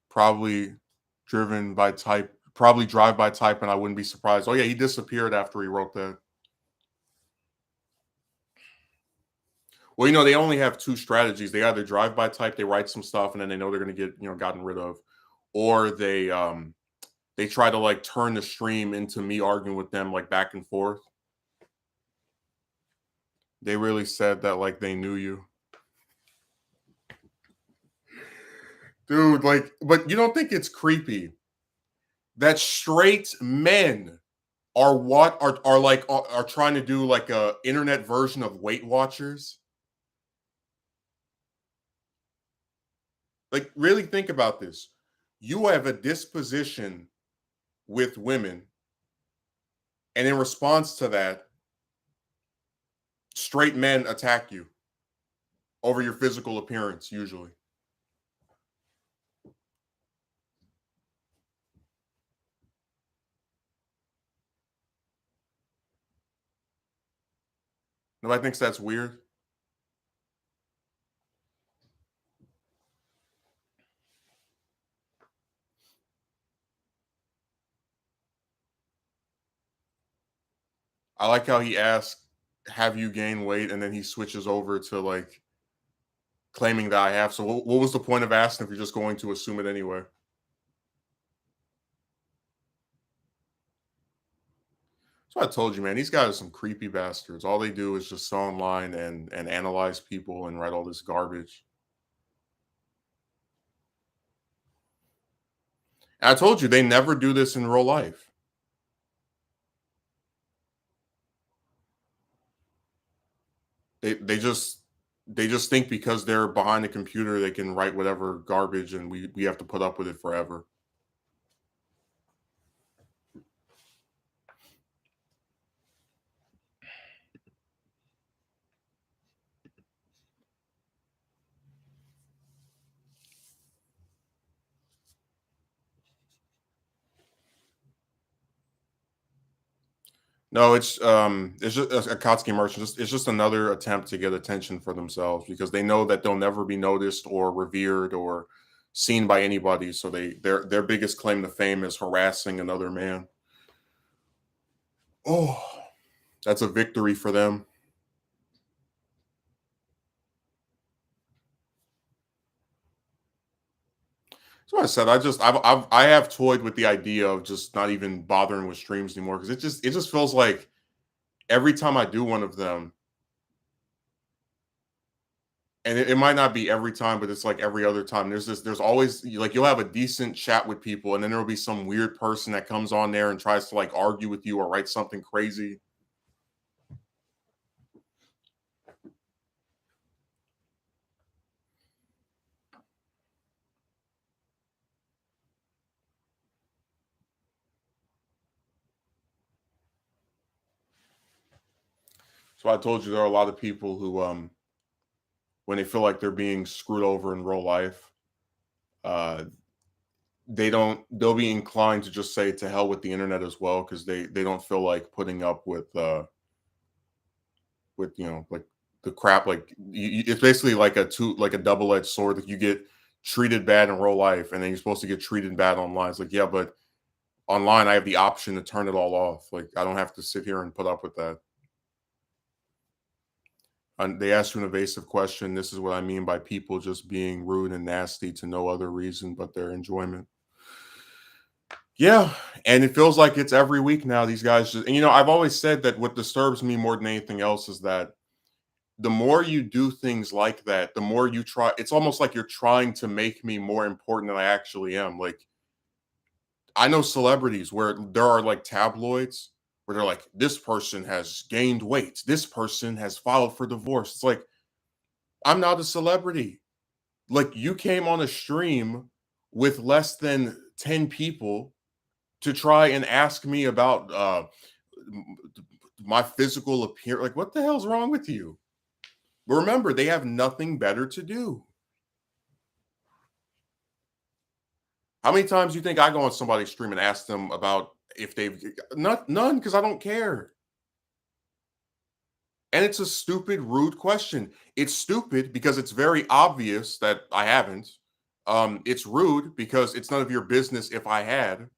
Probably probably drive by type, and I wouldn't be surprised. Oh yeah, he disappeared after he wrote that. Well, they only have two strategies. They either drive by type, they write some stuff, and then they know they're gonna get, gotten rid of, or they try to like turn the stream into me arguing with them like back and forth. They really said that like they knew you. Dude, like, but you don't think it's creepy that straight men are what are like are trying to do like a internet version of Weight Watchers? Like, really think about this. You have a disposition with women, and in response to that, straight men attack you over your physical appearance, usually. Nobody thinks that's weird. I like how he asked, "Have you gained weight?" and then he switches over to like claiming that I have. So, what was the point of asking if you're just going to assume it anyway? So I told you, man, these guys are some creepy bastards. All they do is just sell online and analyze people and write all this garbage. I told you they never do this in real life. They just think because they're behind the computer they can write whatever garbage and we have to put up with it forever. No, it's just a Akatsuki merchant. It's just another attempt to get attention for themselves because they know that they'll never be noticed or revered or seen by anybody. So their biggest claim to fame is harassing another man. Oh, that's a victory for them. That's what I said. I have toyed with the idea of just not even bothering with streams anymore because it just feels like every time I do one of them, and it might not be every time, but it's like every other time. There's always like you'll have a decent chat with people, and then there'll be some weird person that comes on there and tries to like argue with you or write something crazy. So I told you there are a lot of people who when they feel like they're being screwed over in real life, uh they'll be inclined to just say to hell with the internet as well because they don't feel like putting up with like the crap like it's basically like a double-edged sword that you get treated bad in real life and then you're supposed to get treated bad online. It's like, yeah, but online I have the option to turn it all off. Like I don't have to sit here and put up with that. And they asked you an evasive question. This is what I mean by people just being rude and nasty to no other reason but their enjoyment. Yeah, and it feels like it's every week now. These guys just, and I've always said that what disturbs me more than anything else is that the more you do things like that, the more you try. It's almost like you're trying to make me more important than I actually am. Like I know celebrities where there are like tabloids where they're like, this person has gained weight, this person has filed for divorce. It's like I'm not a celebrity. Like you came on a stream with less than 10 people to try and ask me about m- my physical appearance. Like, what the hell's wrong with you? But remember, they have nothing better to do. How many times do you think I go on somebody's stream and ask them about if they've none because I don't care. And it's a stupid, rude question. It's stupid because it's very obvious that I haven't. It's rude because it's none of your business if I had.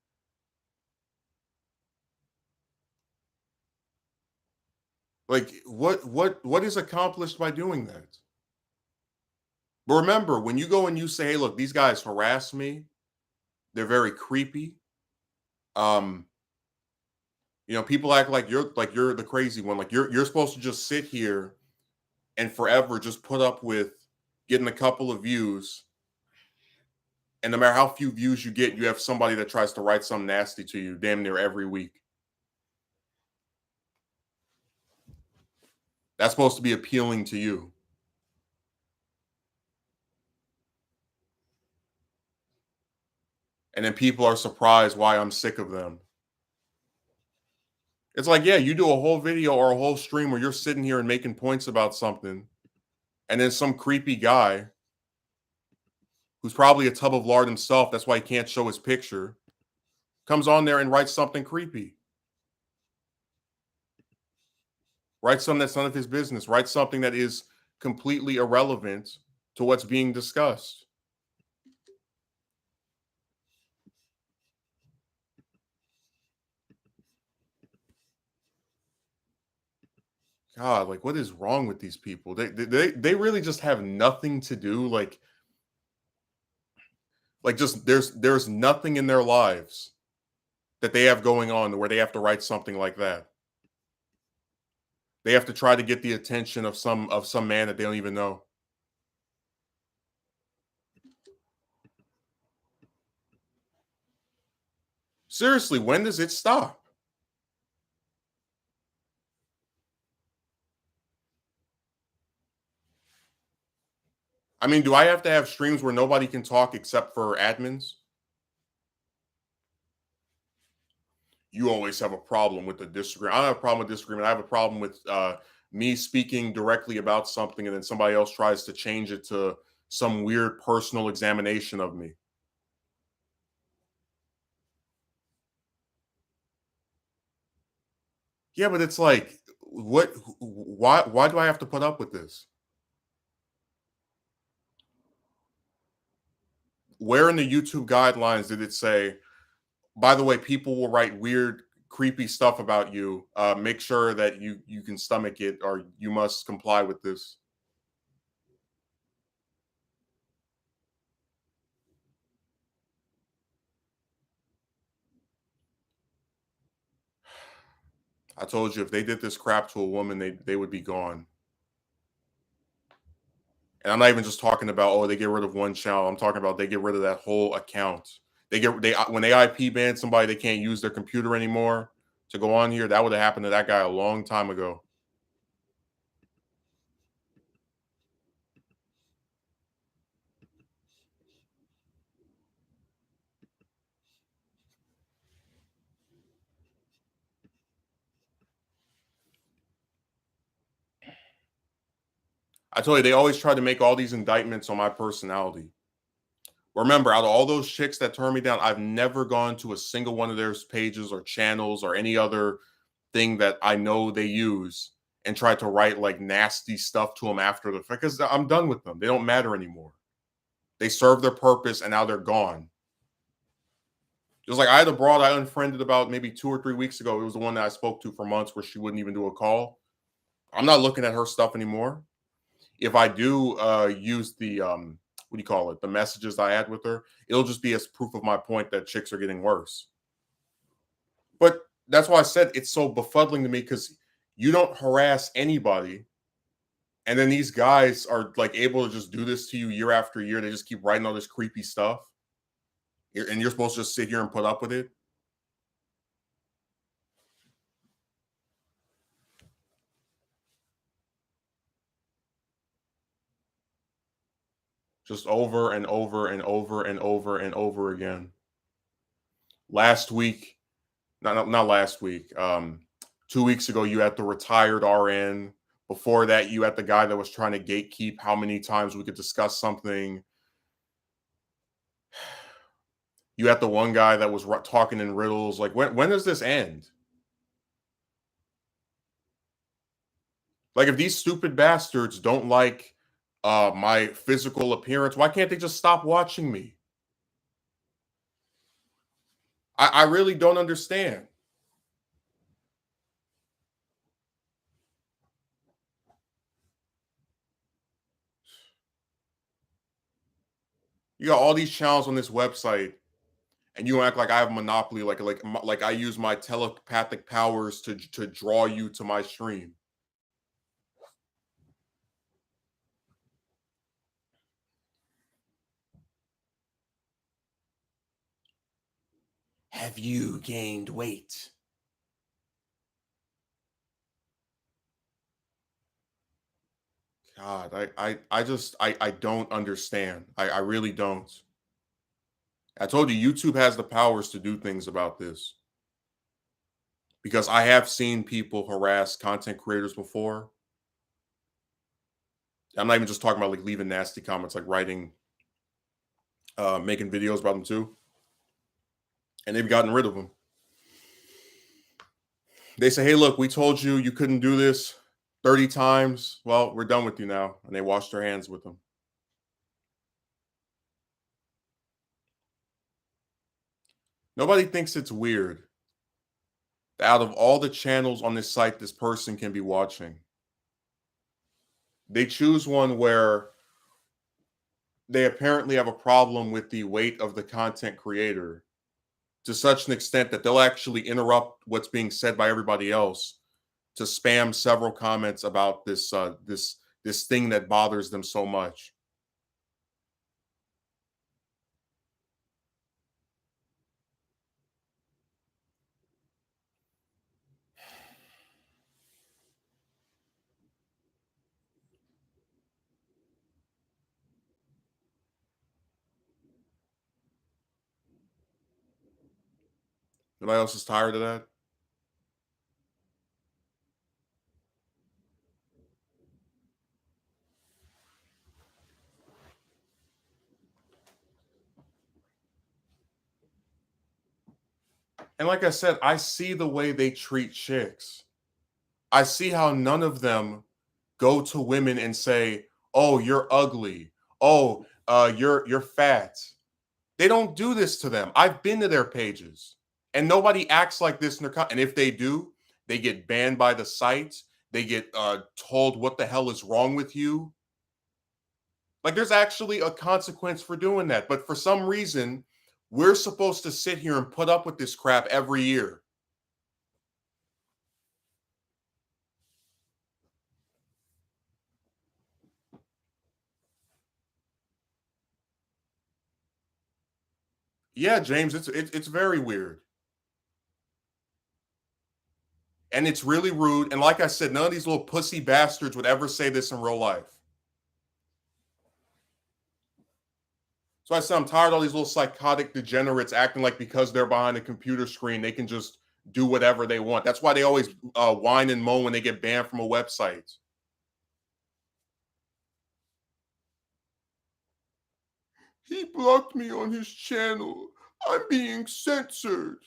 Like, what is accomplished by doing that? But remember, when you go and you say, "Hey, look, these guys harass me. They're very creepy." Um, people act like you're the crazy one. Like you're supposed to just sit here and forever just put up with getting a couple of views, and no matter how few views you get, you have somebody that tries to write something nasty to you damn near every week. That's supposed to be appealing to you. And then people are surprised why I'm sick of them. It's like, yeah, you do a whole video or a whole stream where you're sitting here and making points about something, and then some creepy guy who's probably a tub of lard himself, that's why he can't show his picture, comes on there and writes something creepy. Writes something that's none of his business. Writes something that is completely irrelevant to what's being discussed. God, like what is wrong with these people? They really just have nothing to do. Like just there's nothing in their lives that they have going on where they have to write something like that. They have to try to get the attention of some man that they don't even know. Seriously, when does it stop? I mean, do I have to have streams where nobody can talk except for admins? You always have a problem with the disagreement. I don't have a problem with disagreement. I have a problem with me speaking directly about something and then somebody else tries to change it to some weird personal examination of me. Yeah, but it's like, what? Why do I have to put up with this? Where in the YouTube guidelines did it say, by the way, people will write weird, creepy stuff about you. Make sure that you can stomach it, or you must comply with this. I told you if they did this crap to a woman, they would be gone. And I'm not even just talking about, oh, they get rid of one channel. I'm talking about they get rid of that whole account. They when they IP ban somebody, they can't use their computer anymore to go on here. That would have happened to that guy a long time ago. I told you they always try to make all these indictments on my personality. Remember, out of all those chicks that turned me down, I've never gone to a single one of their pages or channels or any other thing that I know they use and tried to write like nasty stuff to them after the fact because I'm done with them. They don't matter anymore. They serve their purpose and now they're gone. Just like I had a broad I unfriended about maybe 2 or 3 weeks ago. It was the one that I spoke to for months where she wouldn't even do a call. I'm not looking at her stuff anymore. If I do use the what do you call it? The messages I had with her, it'll just be as proof of my point that chicks are getting worse. But that's why I said it's so befuddling to me because you don't harass anybody, and then these guys are like able to just do this to you year after year. They just keep writing all this creepy stuff, and you're supposed to just sit here and put up with it, just over and over and over and over and over again. Last week, not last week. 2 weeks ago, you had the retired RN. Before that, you had the guy that was trying to gatekeep how many times we could discuss something. You had the one guy that was talking in riddles. Like, when does this end? Like, if these stupid bastards don't like my physical appearance, why can't they just stop watching me? I really don't understand. You got all these channels on this website, and you act like I have a monopoly, like I use my telepathic powers to draw you to my stream. Have you gained weight? God, I don't understand. I really don't. I told you YouTube has the powers to do things about this because I have seen people harass content creators before. I'm not even just talking about like leaving nasty comments, like writing, making videos about them too, and they've gotten rid of them. They say, "Hey, look, we told you you couldn't do this 30 times. Well, we're done with you now," and they wash their hands with them. Nobody thinks it's weird that out of all the channels on this site this person can be watching, they choose one where they apparently have a problem with the weight of the content creator to such an extent that they'll actually interrupt what's being said by everybody else to spam several comments about this thing that bothers them so much. Anybody else is tired of that? And like I said, I see the way they treat chicks. I see how none of them go to women and say, "Oh, you're ugly. Oh, you're fat." They don't do this to them. I've been to their pages, and nobody acts like this in their and if they do, they get banned by the site. They get told what the hell is wrong with you. Like there's actually a consequence for doing that. But for some reason, we're supposed to sit here and put up with this crap every year. Yeah, James, it's very weird. And it's really rude. And like I said, none of these little pussy bastards would ever say this in real life. So I said, I'm tired of all these little psychotic degenerates acting like because they're behind a computer screen, they can just do whatever they want. That's why they always whine and moan when they get banned from a website. He blocked me on his channel. I'm being censored.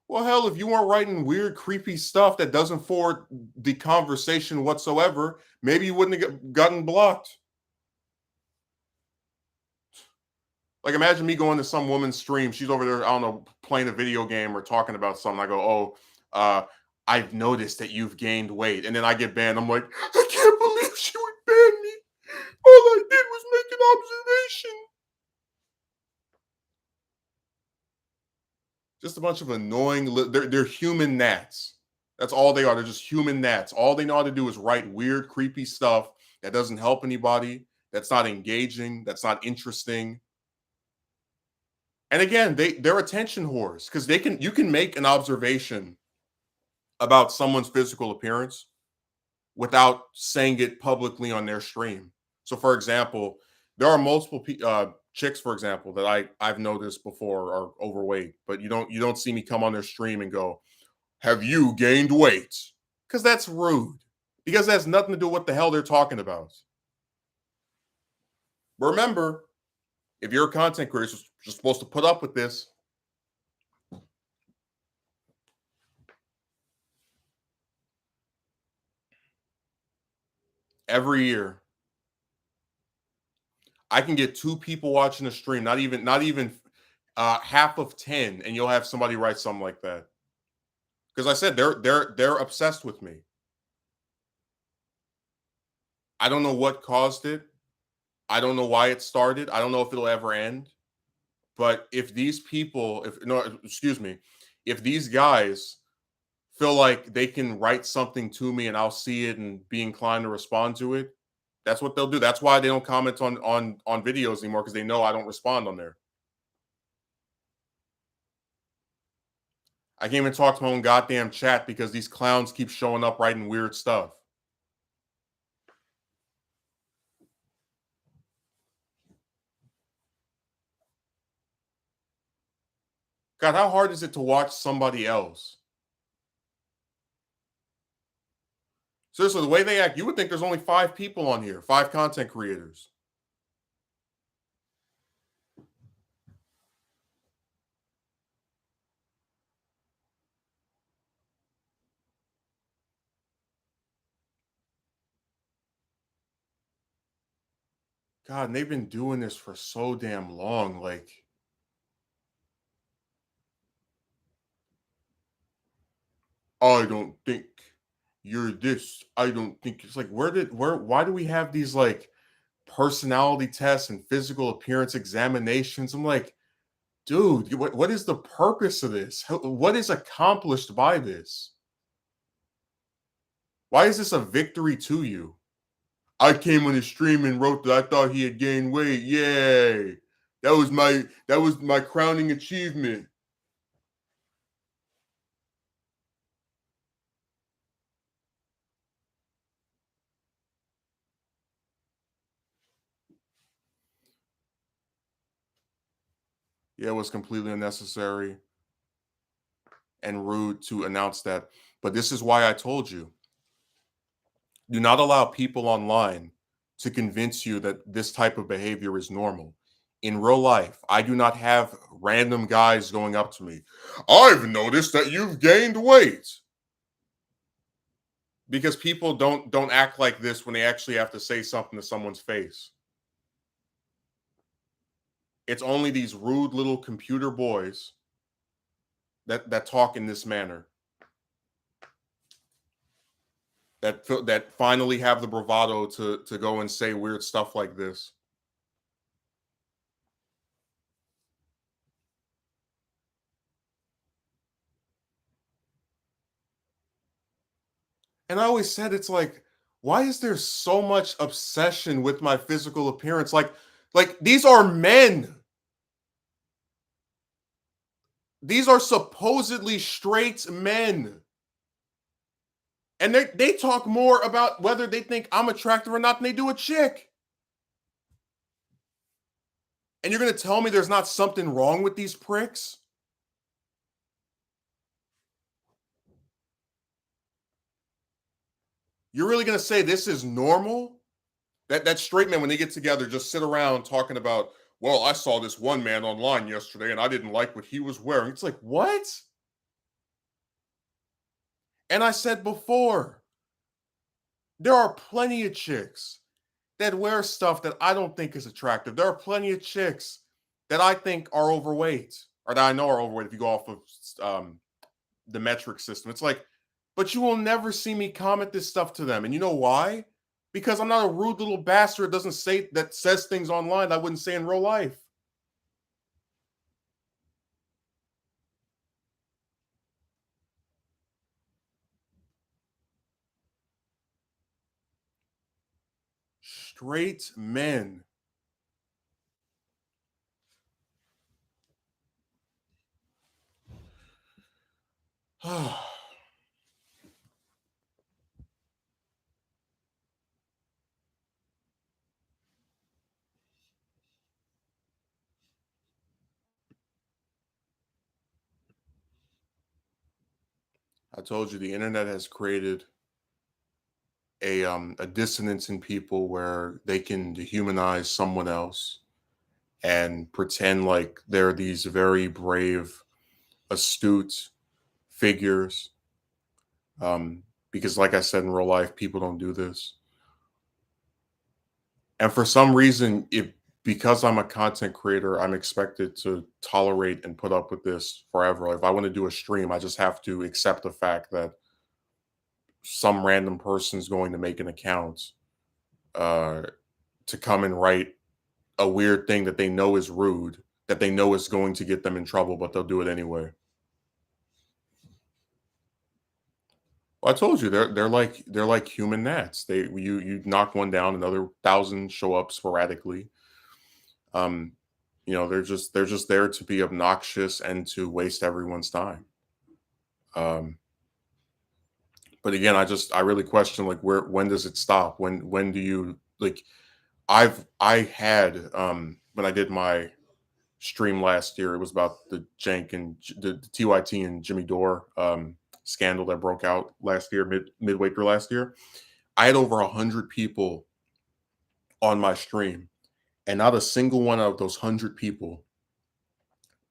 Well, hell, if you weren't writing weird, creepy stuff that doesn't forward the conversation whatsoever, maybe you wouldn't have gotten blocked. Like, imagine me going to some woman's stream. She's over there, I don't know, playing a video game or talking about something. I go, "Oh, I've noticed that you've gained weight," and then I get banned. I'm like, I can't believe she would ban me. All I did was make an observation. Just a bunch of annoying. They're human gnats. That's all they are. They're just human gnats. All they know how to do is write weird, creepy stuff that doesn't help anybody. That's not engaging. That's not interesting. And again, they're attention whores because you can make an observation about someone's physical appearance without saying it publicly on their stream. So, for example, there are multiple chicks, for example, that I've noticed before are overweight, but you don't see me come on their stream and go, "Have you gained weight?" Because that's rude. Because that has nothing to do with what the hell they're talking about. Remember, if you're a content creator, you're supposed to put up with this every year. I can get two people watching the stream, not even half of 10, and you'll have somebody write something like that. Because I said they're obsessed with me. I don't know what caused it. I don't know why it started. I don't know if it'll ever end. But if these people, if no, excuse me, if these guys feel like they can write something to me and I'll see it and be inclined to respond to it, that's what they'll do. That's why they don't comment on videos anymore because they know I don't respond on there. I can't even talk to my own goddamn chat because these clowns keep showing up writing weird stuff. God, how hard is it to watch somebody else? Seriously, the way they act, you would think there's only 5 people on here, 5 content creators. God, and they've been doing this for so damn long. Like, I don't think you're this. I don't think it's like, why do we have these like personality tests and physical appearance examinations? I'm like, dude, what is the purpose of this? What is accomplished by this? Why is this a victory to you? I came on his stream and wrote that I thought he had gained weight. Yay. That was my crowning achievement. Yeah, it was completely unnecessary. and rude to announce that. But this is why I told you, do not allow people online to convince you that this type of behavior is normal. In real life, I do not have random guys going up to me. I've noticed that you've gained weight. Because people don't act like this when they actually have to say something to someone's face. It's only these rude little computer boys that talk in this manner, that finally have the bravado to go and say weird stuff like this. And I always said, it's like, why is there so much obsession with my physical appearance? Like these are men. These are supposedly straight men. And they talk more about whether they think I'm attractive or not than they do a chick. And you're going to tell me there's not something wrong with these pricks? You're really going to say this is normal? That straight men, when they get together, just sit around talking about, well, I saw this one man online yesterday and I didn't like what he was wearing. It's like, what? And I said before, there are plenty of chicks that wear stuff that I don't think is attractive. There are plenty of chicks that I think are overweight, or that I know are overweight if you go off of the metric system. It's like, but you will never see me comment this stuff to them. And you know why? Because I'm not a rude little bastard that says things online that I wouldn't say in real life. Straight men. I told you the internet has created a dissonance in people where they can dehumanize someone else and pretend like they're these very brave, astute figures. Because, like I said, in real life, people don't do this. And for some reason, because I'm a content creator, I'm expected to tolerate and put up with this forever. If I want to do a stream, I just have to accept the fact that some random person's going to make an account uh, to come and write a weird thing that they know is rude, that they know is going to get them in trouble, but they'll do it anyway. Well, I told you they're like human gnats. You knock one down, another thousand show up sporadically. Um, they're just there to be obnoxious and to waste everyone's time. Um, but again, I really question, like, when does it stop? When do you, like, I had when I did my stream last year, it was about the Jank and the TYT and Jimmy Dore scandal that broke out last year, midway through last year. I had over 100 people on my stream, and not a single one of those 100 people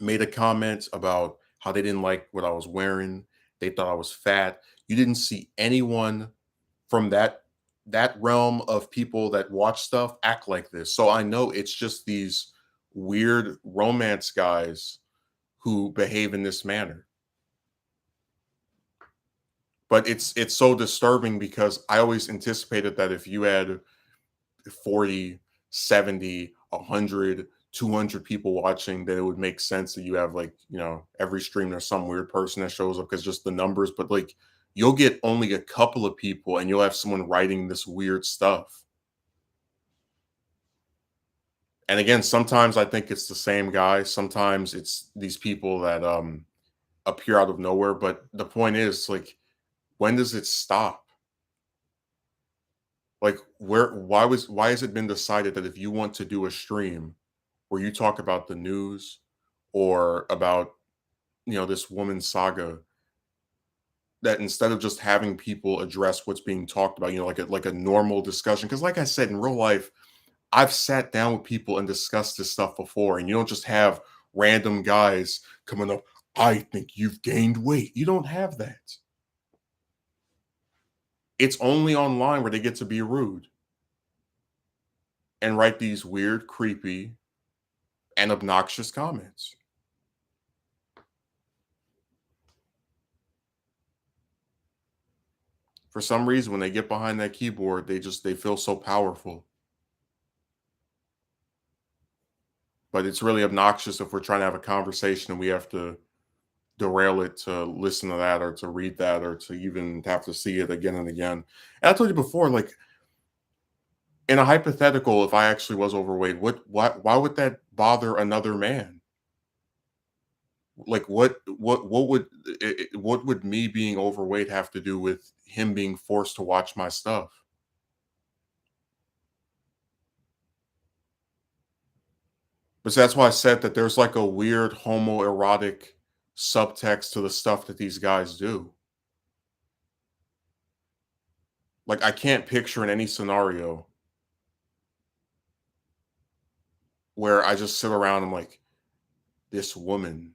made a comment about how they didn't like what I was wearing. They thought I was fat. You didn't see anyone from that realm of people that watch stuff act like this. So I know it's just these weird romance guys who behave in this manner. But it's so disturbing because I always anticipated that if you had 40, 70, 100, 200 people watching, that it would make sense that you have, like, every stream there's some weird person that shows up because just the numbers. But, like, you'll get only a couple of people and you'll have someone writing this weird stuff. And again, sometimes I think it's the same guy. Sometimes it's these people that appear out of nowhere. But the point is, like, when does it stop? Like, why has it been decided that if you want to do a stream where you talk about the news or about this woman's saga, that instead of just having people address what's being talked about, like a normal discussion. Because, like I said, in real life, I've sat down with people and discussed this stuff before, and you don't just have random guys coming up. I think you've gained weight. You don't have that. It's only online where they get to be rude and write these weird, creepy, and obnoxious comments. For some reason, when they get behind that keyboard, they feel so powerful. But it's really obnoxious if we're trying to have a conversation and we have to derail it to listen to that or to read that or to even have to see it again and again. And I told you before, like in a hypothetical, if I actually was overweight, why would that bother another man? Like what would me being overweight have to do with him being forced to watch my stuff? But that's why I said that there's like a weird homoerotic subtext to the stuff that these guys do. Like I can't picture in any scenario where I just sit around and I'm like, this woman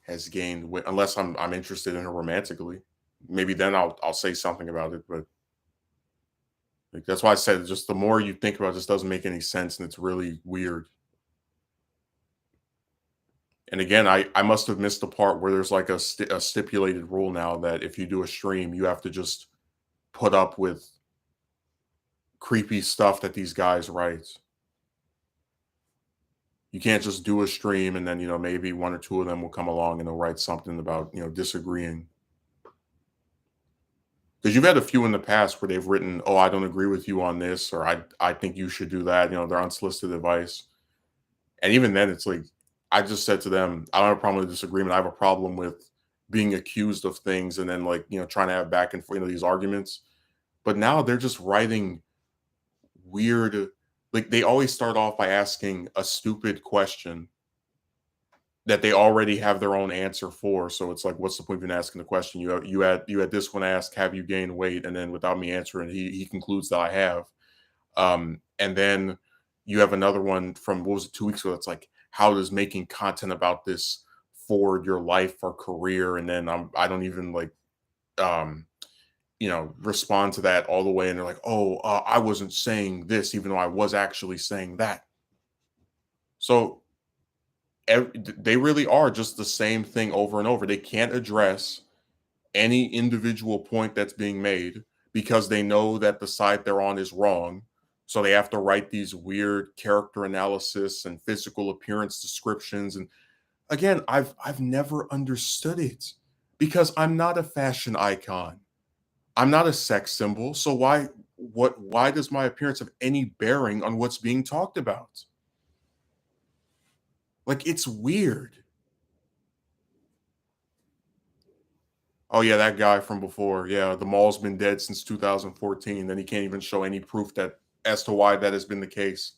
has gained weight, unless I'm interested in her romantically. Maybe then I'll say something about it. But like, that's why I said just the more you think about it, it just doesn't make any sense and it's really weird. And again, I must have missed the part where there's like a stipulated rule now that if you do a stream, you have to just put up with creepy stuff that these guys write. You can't just do a stream and then, maybe one or two of them will come along and they'll write something about, disagreeing. Because you've had a few in the past where they've written, "Oh, I don't agree with you on this," or "I think you should do that." They're unsolicited advice. And even then, it's like I just said to them, "I don't have a problem with disagreement. I have a problem with being accused of things and then like trying to have back and forth, these arguments." But now they're just writing weird. Like they always start off by asking a stupid question that they already have their own answer for. So it's like, what's the point of even asking the question? You had this one ask, "Have you gained weight?" And then without me answering, he concludes that I have. And then you have another one from what was it 2 weeks ago? It's like, how does making content about this forward your life or career? And then I don't even like um respond to that all the way. And they're like, "Oh, I wasn't saying this, even though I was actually saying that." So they really are just the same thing over and over. They can't address any individual point that's being made because they know that the side they're on is wrong. So they have to write these weird character analysis and physical appearance descriptions. And again, I've never understood it because I'm not a fashion icon. I'm not a sex symbol. So why does my appearance have any bearing on what's being talked about? Like it's weird. Oh yeah, that guy from before. Yeah, the mall's been dead since 2014. Then he can't even show any proof that as to why that has been the case.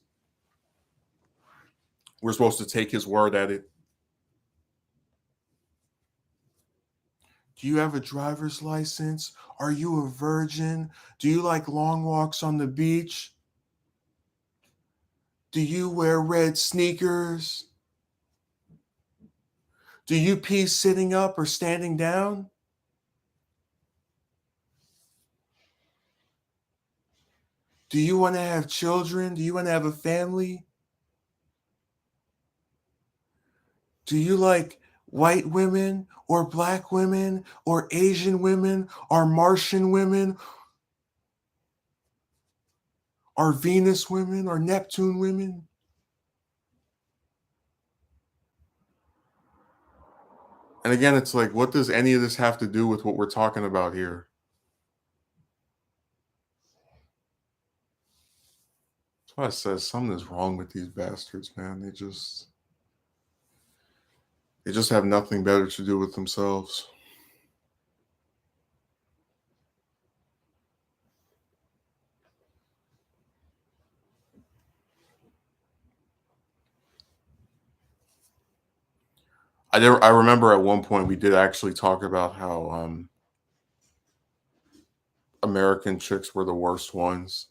We're supposed to take his word at it. Do you have a driver's license? Are you a virgin? Do you like long walks on the beach? Do you wear red sneakers? Do you pee sitting up or standing down? Do you want to have children? Do you want to have a family? Do you like white women or black women or Asian women or Martian women or Venus women or Neptune women? And again, it's like, what does any of this have to do with what we're talking about here? That's why I said something is wrong with these bastards, man. They just have nothing better to do with themselves. I remember at one point we did actually talk about how American chicks were the worst ones.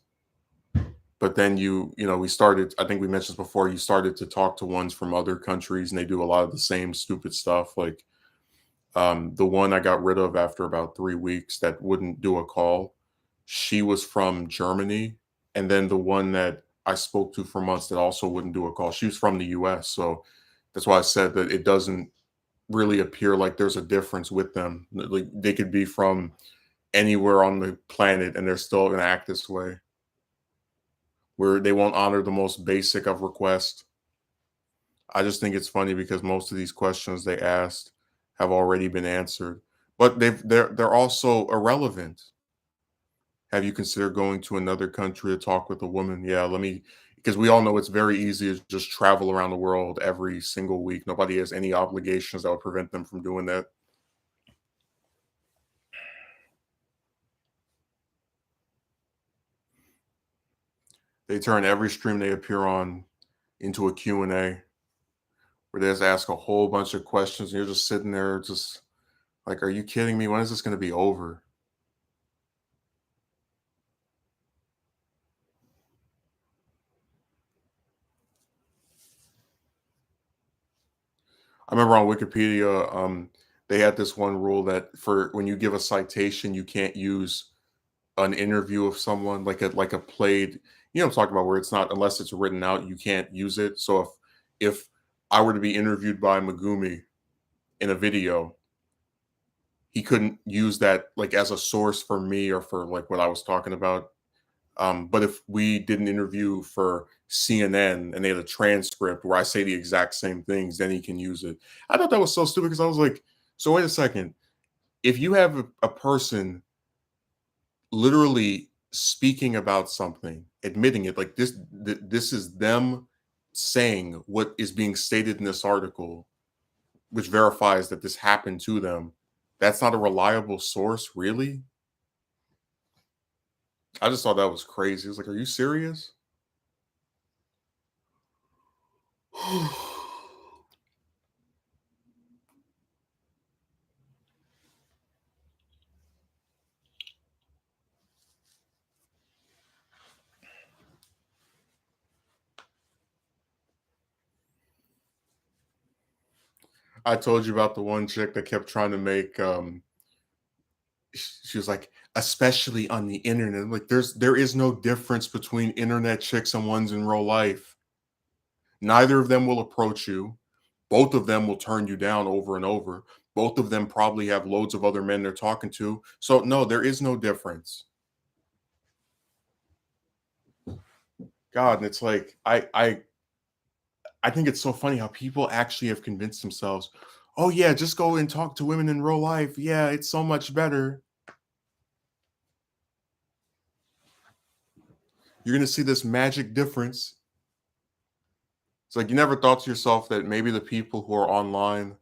But then we started, I think we mentioned this before, you started to talk to ones from other countries and they do a lot of the same stupid stuff. Like the one I got rid of after about 3 weeks that wouldn't do a call, she was from Germany. And then the one that I spoke to for months that also wouldn't do a call, she was from the US. So that's why I said that it doesn't really appear like there's a difference with them. Like they could be from anywhere on the planet and they're still gonna act this way, where they won't honor the most basic of requests. I just think it's funny because most of these questions they asked have already been answered, but they're also irrelevant. Have you considered going to another country to talk with a woman? Yeah, let me, because we all know it's very easy to just travel around the world every single week. Nobody has any obligations that would prevent them from doing that. They turn every stream they appear on into a Q&A where they just ask a whole bunch of questions and you're just sitting there just like, are you kidding me? When is this going to be over? I remember on Wikipedia, they had this one rule that for when you give a citation, you can't use an interview of someone like a played, I'm talking about, where it's not, unless it's written out, you can't use it. So if I were to be interviewed by Megumi in a video, he couldn't use that like as a source for me or for like what I was talking about. But if we did an interview for CNN and they had a transcript where I say the exact same things, then he can use it. I thought that was so stupid because I was like, so wait a second. If you have a person literally speaking about something, admitting it, like this is them saying what is being stated in this article, which verifies that this happened to them. That's not a reliable source, really? I just thought that was crazy. I was like, are you serious? I told you about the one chick that kept trying to make she was like, especially on the internet. I'm like, there is no difference between internet chicks and ones in real life. Neither of them will approach you. Both of them will turn you down over and over. Both of them probably have loads of other men they're talking to. So no, there is no difference. God, and it's like I think it's so funny how people actually have convinced themselves, oh yeah, just go and talk to women in real life. Yeah, it's so much better. You're gonna see this magic difference. It's like you never thought to yourself that maybe the people who are online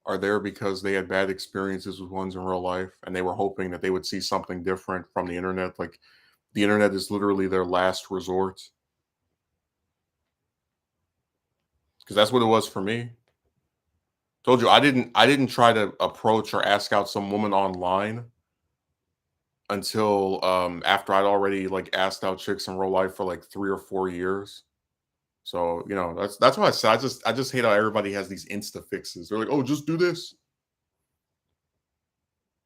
are there because they had bad experiences with ones in real life and they were hoping that they would see something different from the internet. Like the internet is literally their last resort. Because that's what it was for me. Told you I didn't try to approach or ask out some woman online until after I'd already like asked out chicks in real life for like 3 or 4 years. So, that's why I said I just hate how everybody has these insta fixes. They're like, oh, just do this.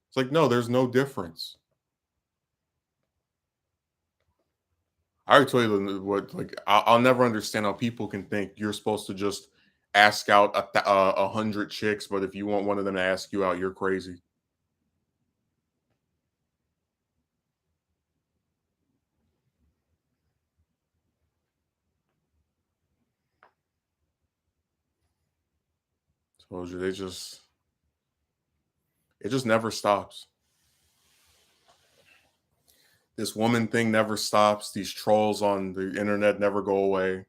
It's like, no, there's no difference. I already told you what, like, I'll never understand how people can think you're supposed to just ask out 100 chicks, but if you want one of them to ask you out, you're crazy. Told you it just never stops. This woman thing never stops. These trolls on the internet never go away.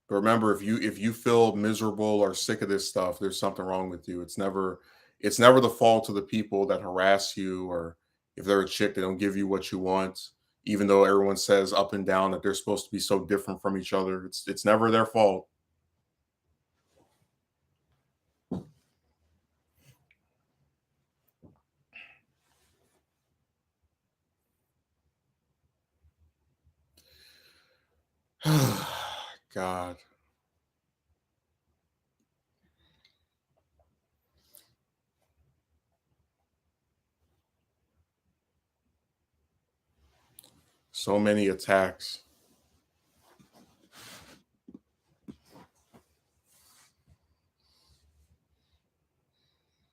But remember, if you feel miserable or sick of this stuff, there's something wrong with you. It's never the fault of the people that harass you, or if they're a chick, they don't give you what you want, even though everyone says up and down that they're supposed to be so different from each other. It's never their fault. God. So many attacks.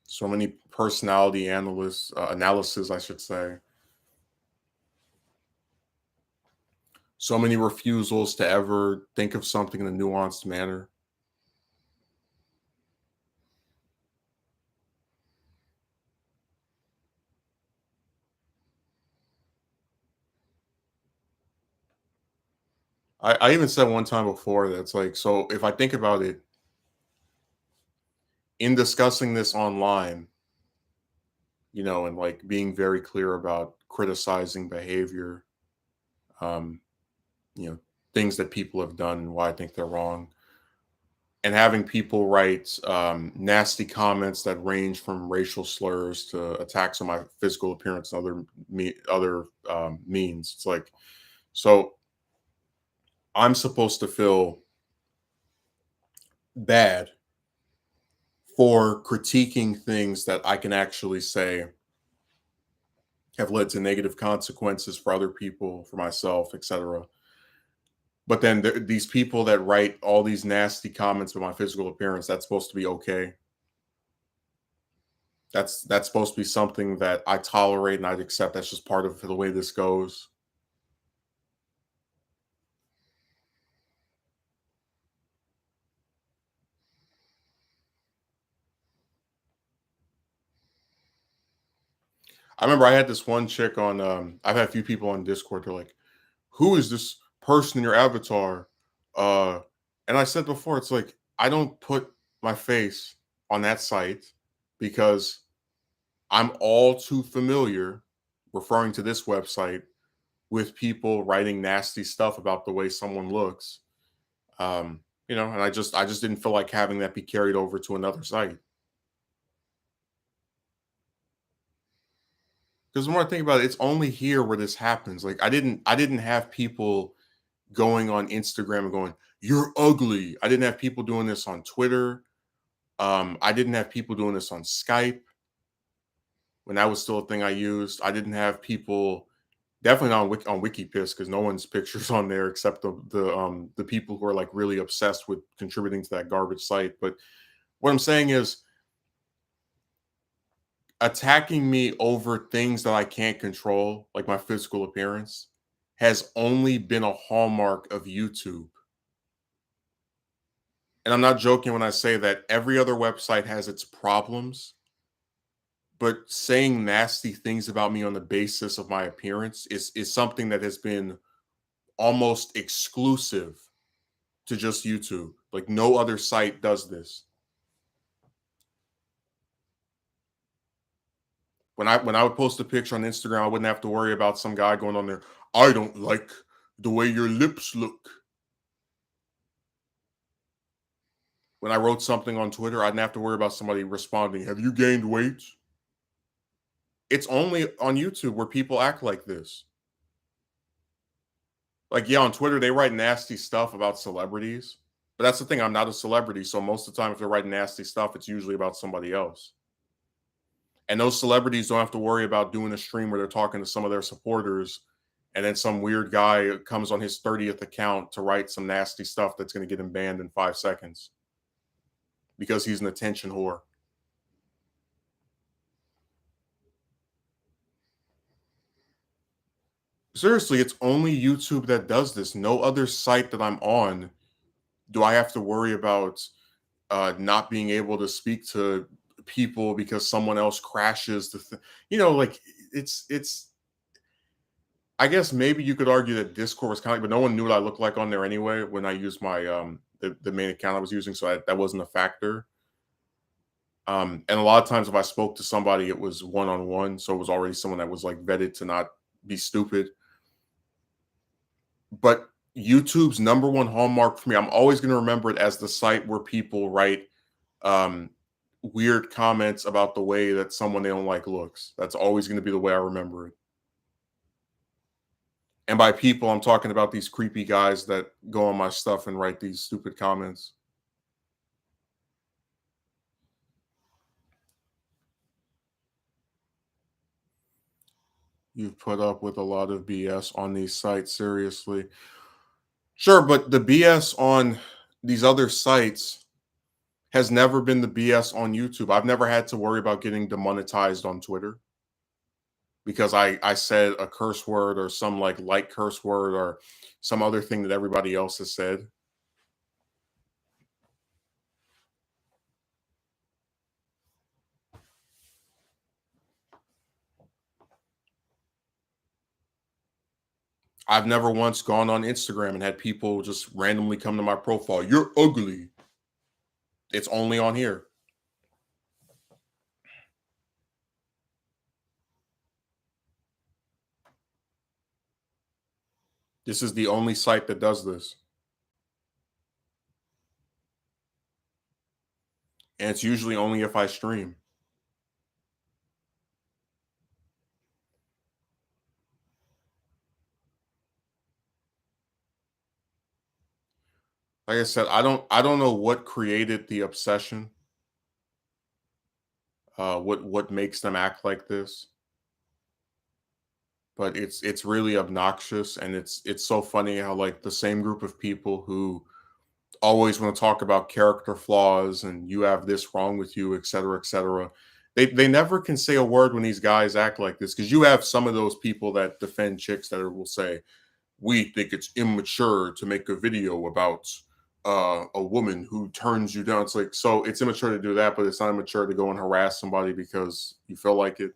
So many personality analysts, analysis, I should say. So many refusals to ever think of something in a nuanced manner. I even said one time before that's like, so if I think about it, in discussing this online, and like being very clear about criticizing behavior, um, you know, things that people have done and why I think they're wrong, and having people write nasty comments that range from racial slurs to attacks on my physical appearance and other means. It's like, so I'm supposed to feel bad for critiquing things that I can actually say have led to negative consequences for other people, for myself, etc. But then these people that write all these nasty comments about my physical appearance, that's supposed to be okay. That's supposed to be something that I tolerate and I'd accept. That's just part of the way this goes. I remember I had this one chick on. I've had a few people on Discord. They're like, "Who is this person in your avatar?" Uh, and I said before, it's like I don't put my face on that site because I'm all too familiar, referring to this website, with people writing nasty stuff about the way someone looks. And I just didn't feel like having that be carried over to another site. Because the more I think about it, it's only here where this happens. Like I didn't have people going on Instagram and going, "You're ugly." I didn't have people doing this on Twitter. I didn't have people doing this on Skype when that was still a thing I used. I didn't have people definitely not on WikiPiss because no one's pictures on there except the people who are like really obsessed with contributing to that garbage site. But what I'm saying is attacking me over things that I can't control, like my physical appearance, has only been a hallmark of YouTube. And I'm not joking when I say that every other website has its problems, but saying nasty things about me on the basis of my appearance is something that has been almost exclusive to just YouTube. Like no other site does this. When I would post a picture on Instagram, I wouldn't have to worry about some guy going on there. I don't like the way your lips look. When I wrote something on Twitter, I didn't have to worry about somebody responding. Have you gained weight? It's only on YouTube where people act like this. Like, yeah, on Twitter, they write nasty stuff about celebrities. But that's the thing, I'm not a celebrity. So most of the time, if they're writing nasty stuff, it's usually about somebody else. And those celebrities don't have to worry about doing a stream where they're talking to some of their supporters. And then some weird guy comes on his 30th account to write some nasty stuff that's going to get him banned in 5 seconds because he's an attention whore. Seriously, it's only YouTube that does this. No other site that I'm on do I have to worry about not being able to speak to people because someone else crashes like it's I guess maybe you could argue that Discord was kind of, but no one knew what I looked like on there anyway when I used my the main account I was using, so that wasn't a factor. And a lot of times if I spoke to somebody, it was one on one, so it was already someone that was like vetted to not be stupid. But YouTube's number one hallmark for me, I'm always going to remember it as the site where people write um, weird comments about the way that someone they don't like looks. That's always going to be the way I remember it. And by people, I'm talking about these creepy guys that go on my stuff and write these stupid comments. You've put up with a lot of BS on these sites, seriously. Sure, but the BS on these other sites has never been the BS on YouTube. I've never had to worry about getting demonetized on Twitter because I said a curse word or some like light curse word or some other thing that everybody else has said. I've never once gone on Instagram and had people just randomly come to my profile. You're ugly. It's only on here. This is the only site that does this. And it's usually only if I stream. Like I said, I don't know what created the obsession. What makes them act like this, but it's really obnoxious, and it's so funny how like the same group of people who always want to talk about character flaws and you have this wrong with you, et cetera, et cetera. They never can say a word when these guys act like this because you have some of those people that defend chicks that will say, we think it's immature to make a video about a woman who turns you down. It's like, so it's immature to do that, but it's not immature to go and harass somebody because you feel like it.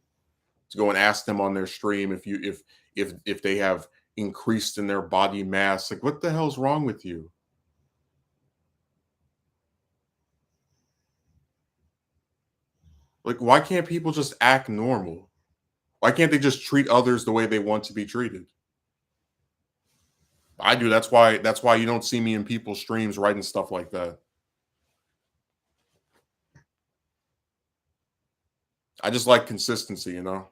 To go and ask them on their stream if they have increased in their body mass. Like, what the hell's wrong with you? Like, why can't people just act normal? Why can't they just treat others the way they want to be treated? I do. That's why you don't see me in people's streams writing stuff like that. I just like consistency, you know?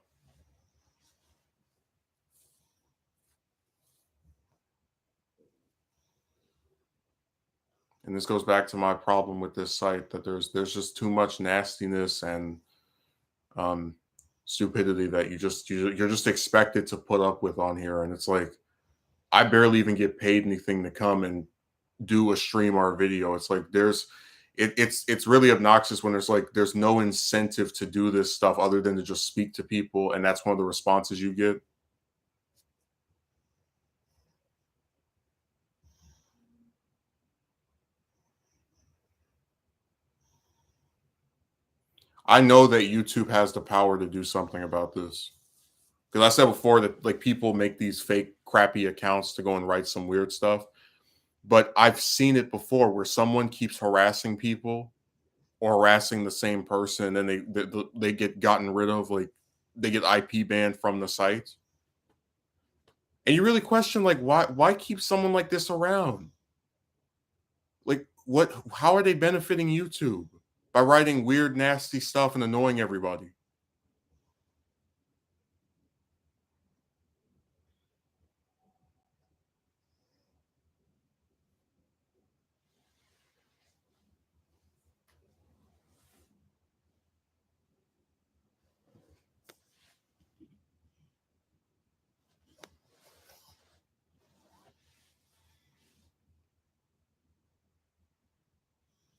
And this goes back to my problem with this site that there's just too much nastiness and um stupidity that you're just expected to put up with on here. And it's like I barely even get paid anything to come and do a stream or a video. It's like it's really obnoxious when there's no incentive to do this stuff other than to just speak to people, and that's one of the responses you get. I know that YouTube has the power to do something about this. Because I said before that like people make these fake crappy accounts to go and write some weird stuff. But I've seen it before where someone keeps harassing people or harassing the same person, and then they get gotten rid of, like they get IP banned from the site. And you really question like why keep someone like this around? Like what how are they benefiting YouTube by writing weird nasty stuff and annoying everybody?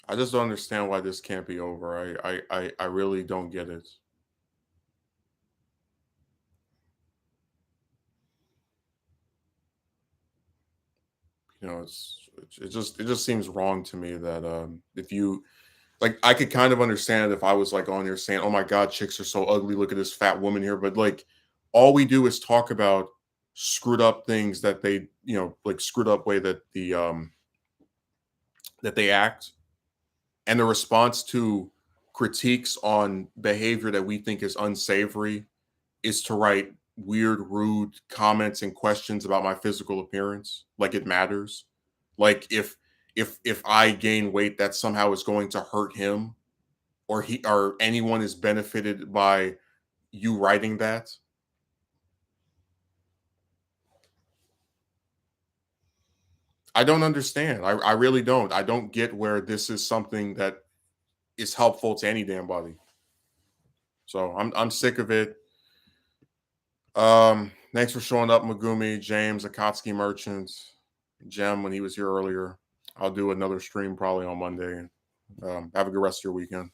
I just don't understand why this can't be over. I really don't get it. You know, it just seems wrong to me that if you like I could kind of understand if I was like on here saying, "Oh my god, chicks are so ugly. Look at this fat woman here." But like all we do is talk about screwed up things that they, like screwed up way that they act, and the response to critiques on behavior that we think is unsavory is to write weird, rude comments and questions about my physical appearance, like it matters. Like if I gain weight, that somehow is going to hurt him, or he or anyone is benefited by you writing that. I don't understand. I really don't. I don't get where this is something that is helpful to any damn body. So I'm sick of it. Thanks for showing up, Megumi, James, Akatsuki Merchants, Jem when he was here earlier. I'll do another stream probably on Monday. Have a good rest of your weekend.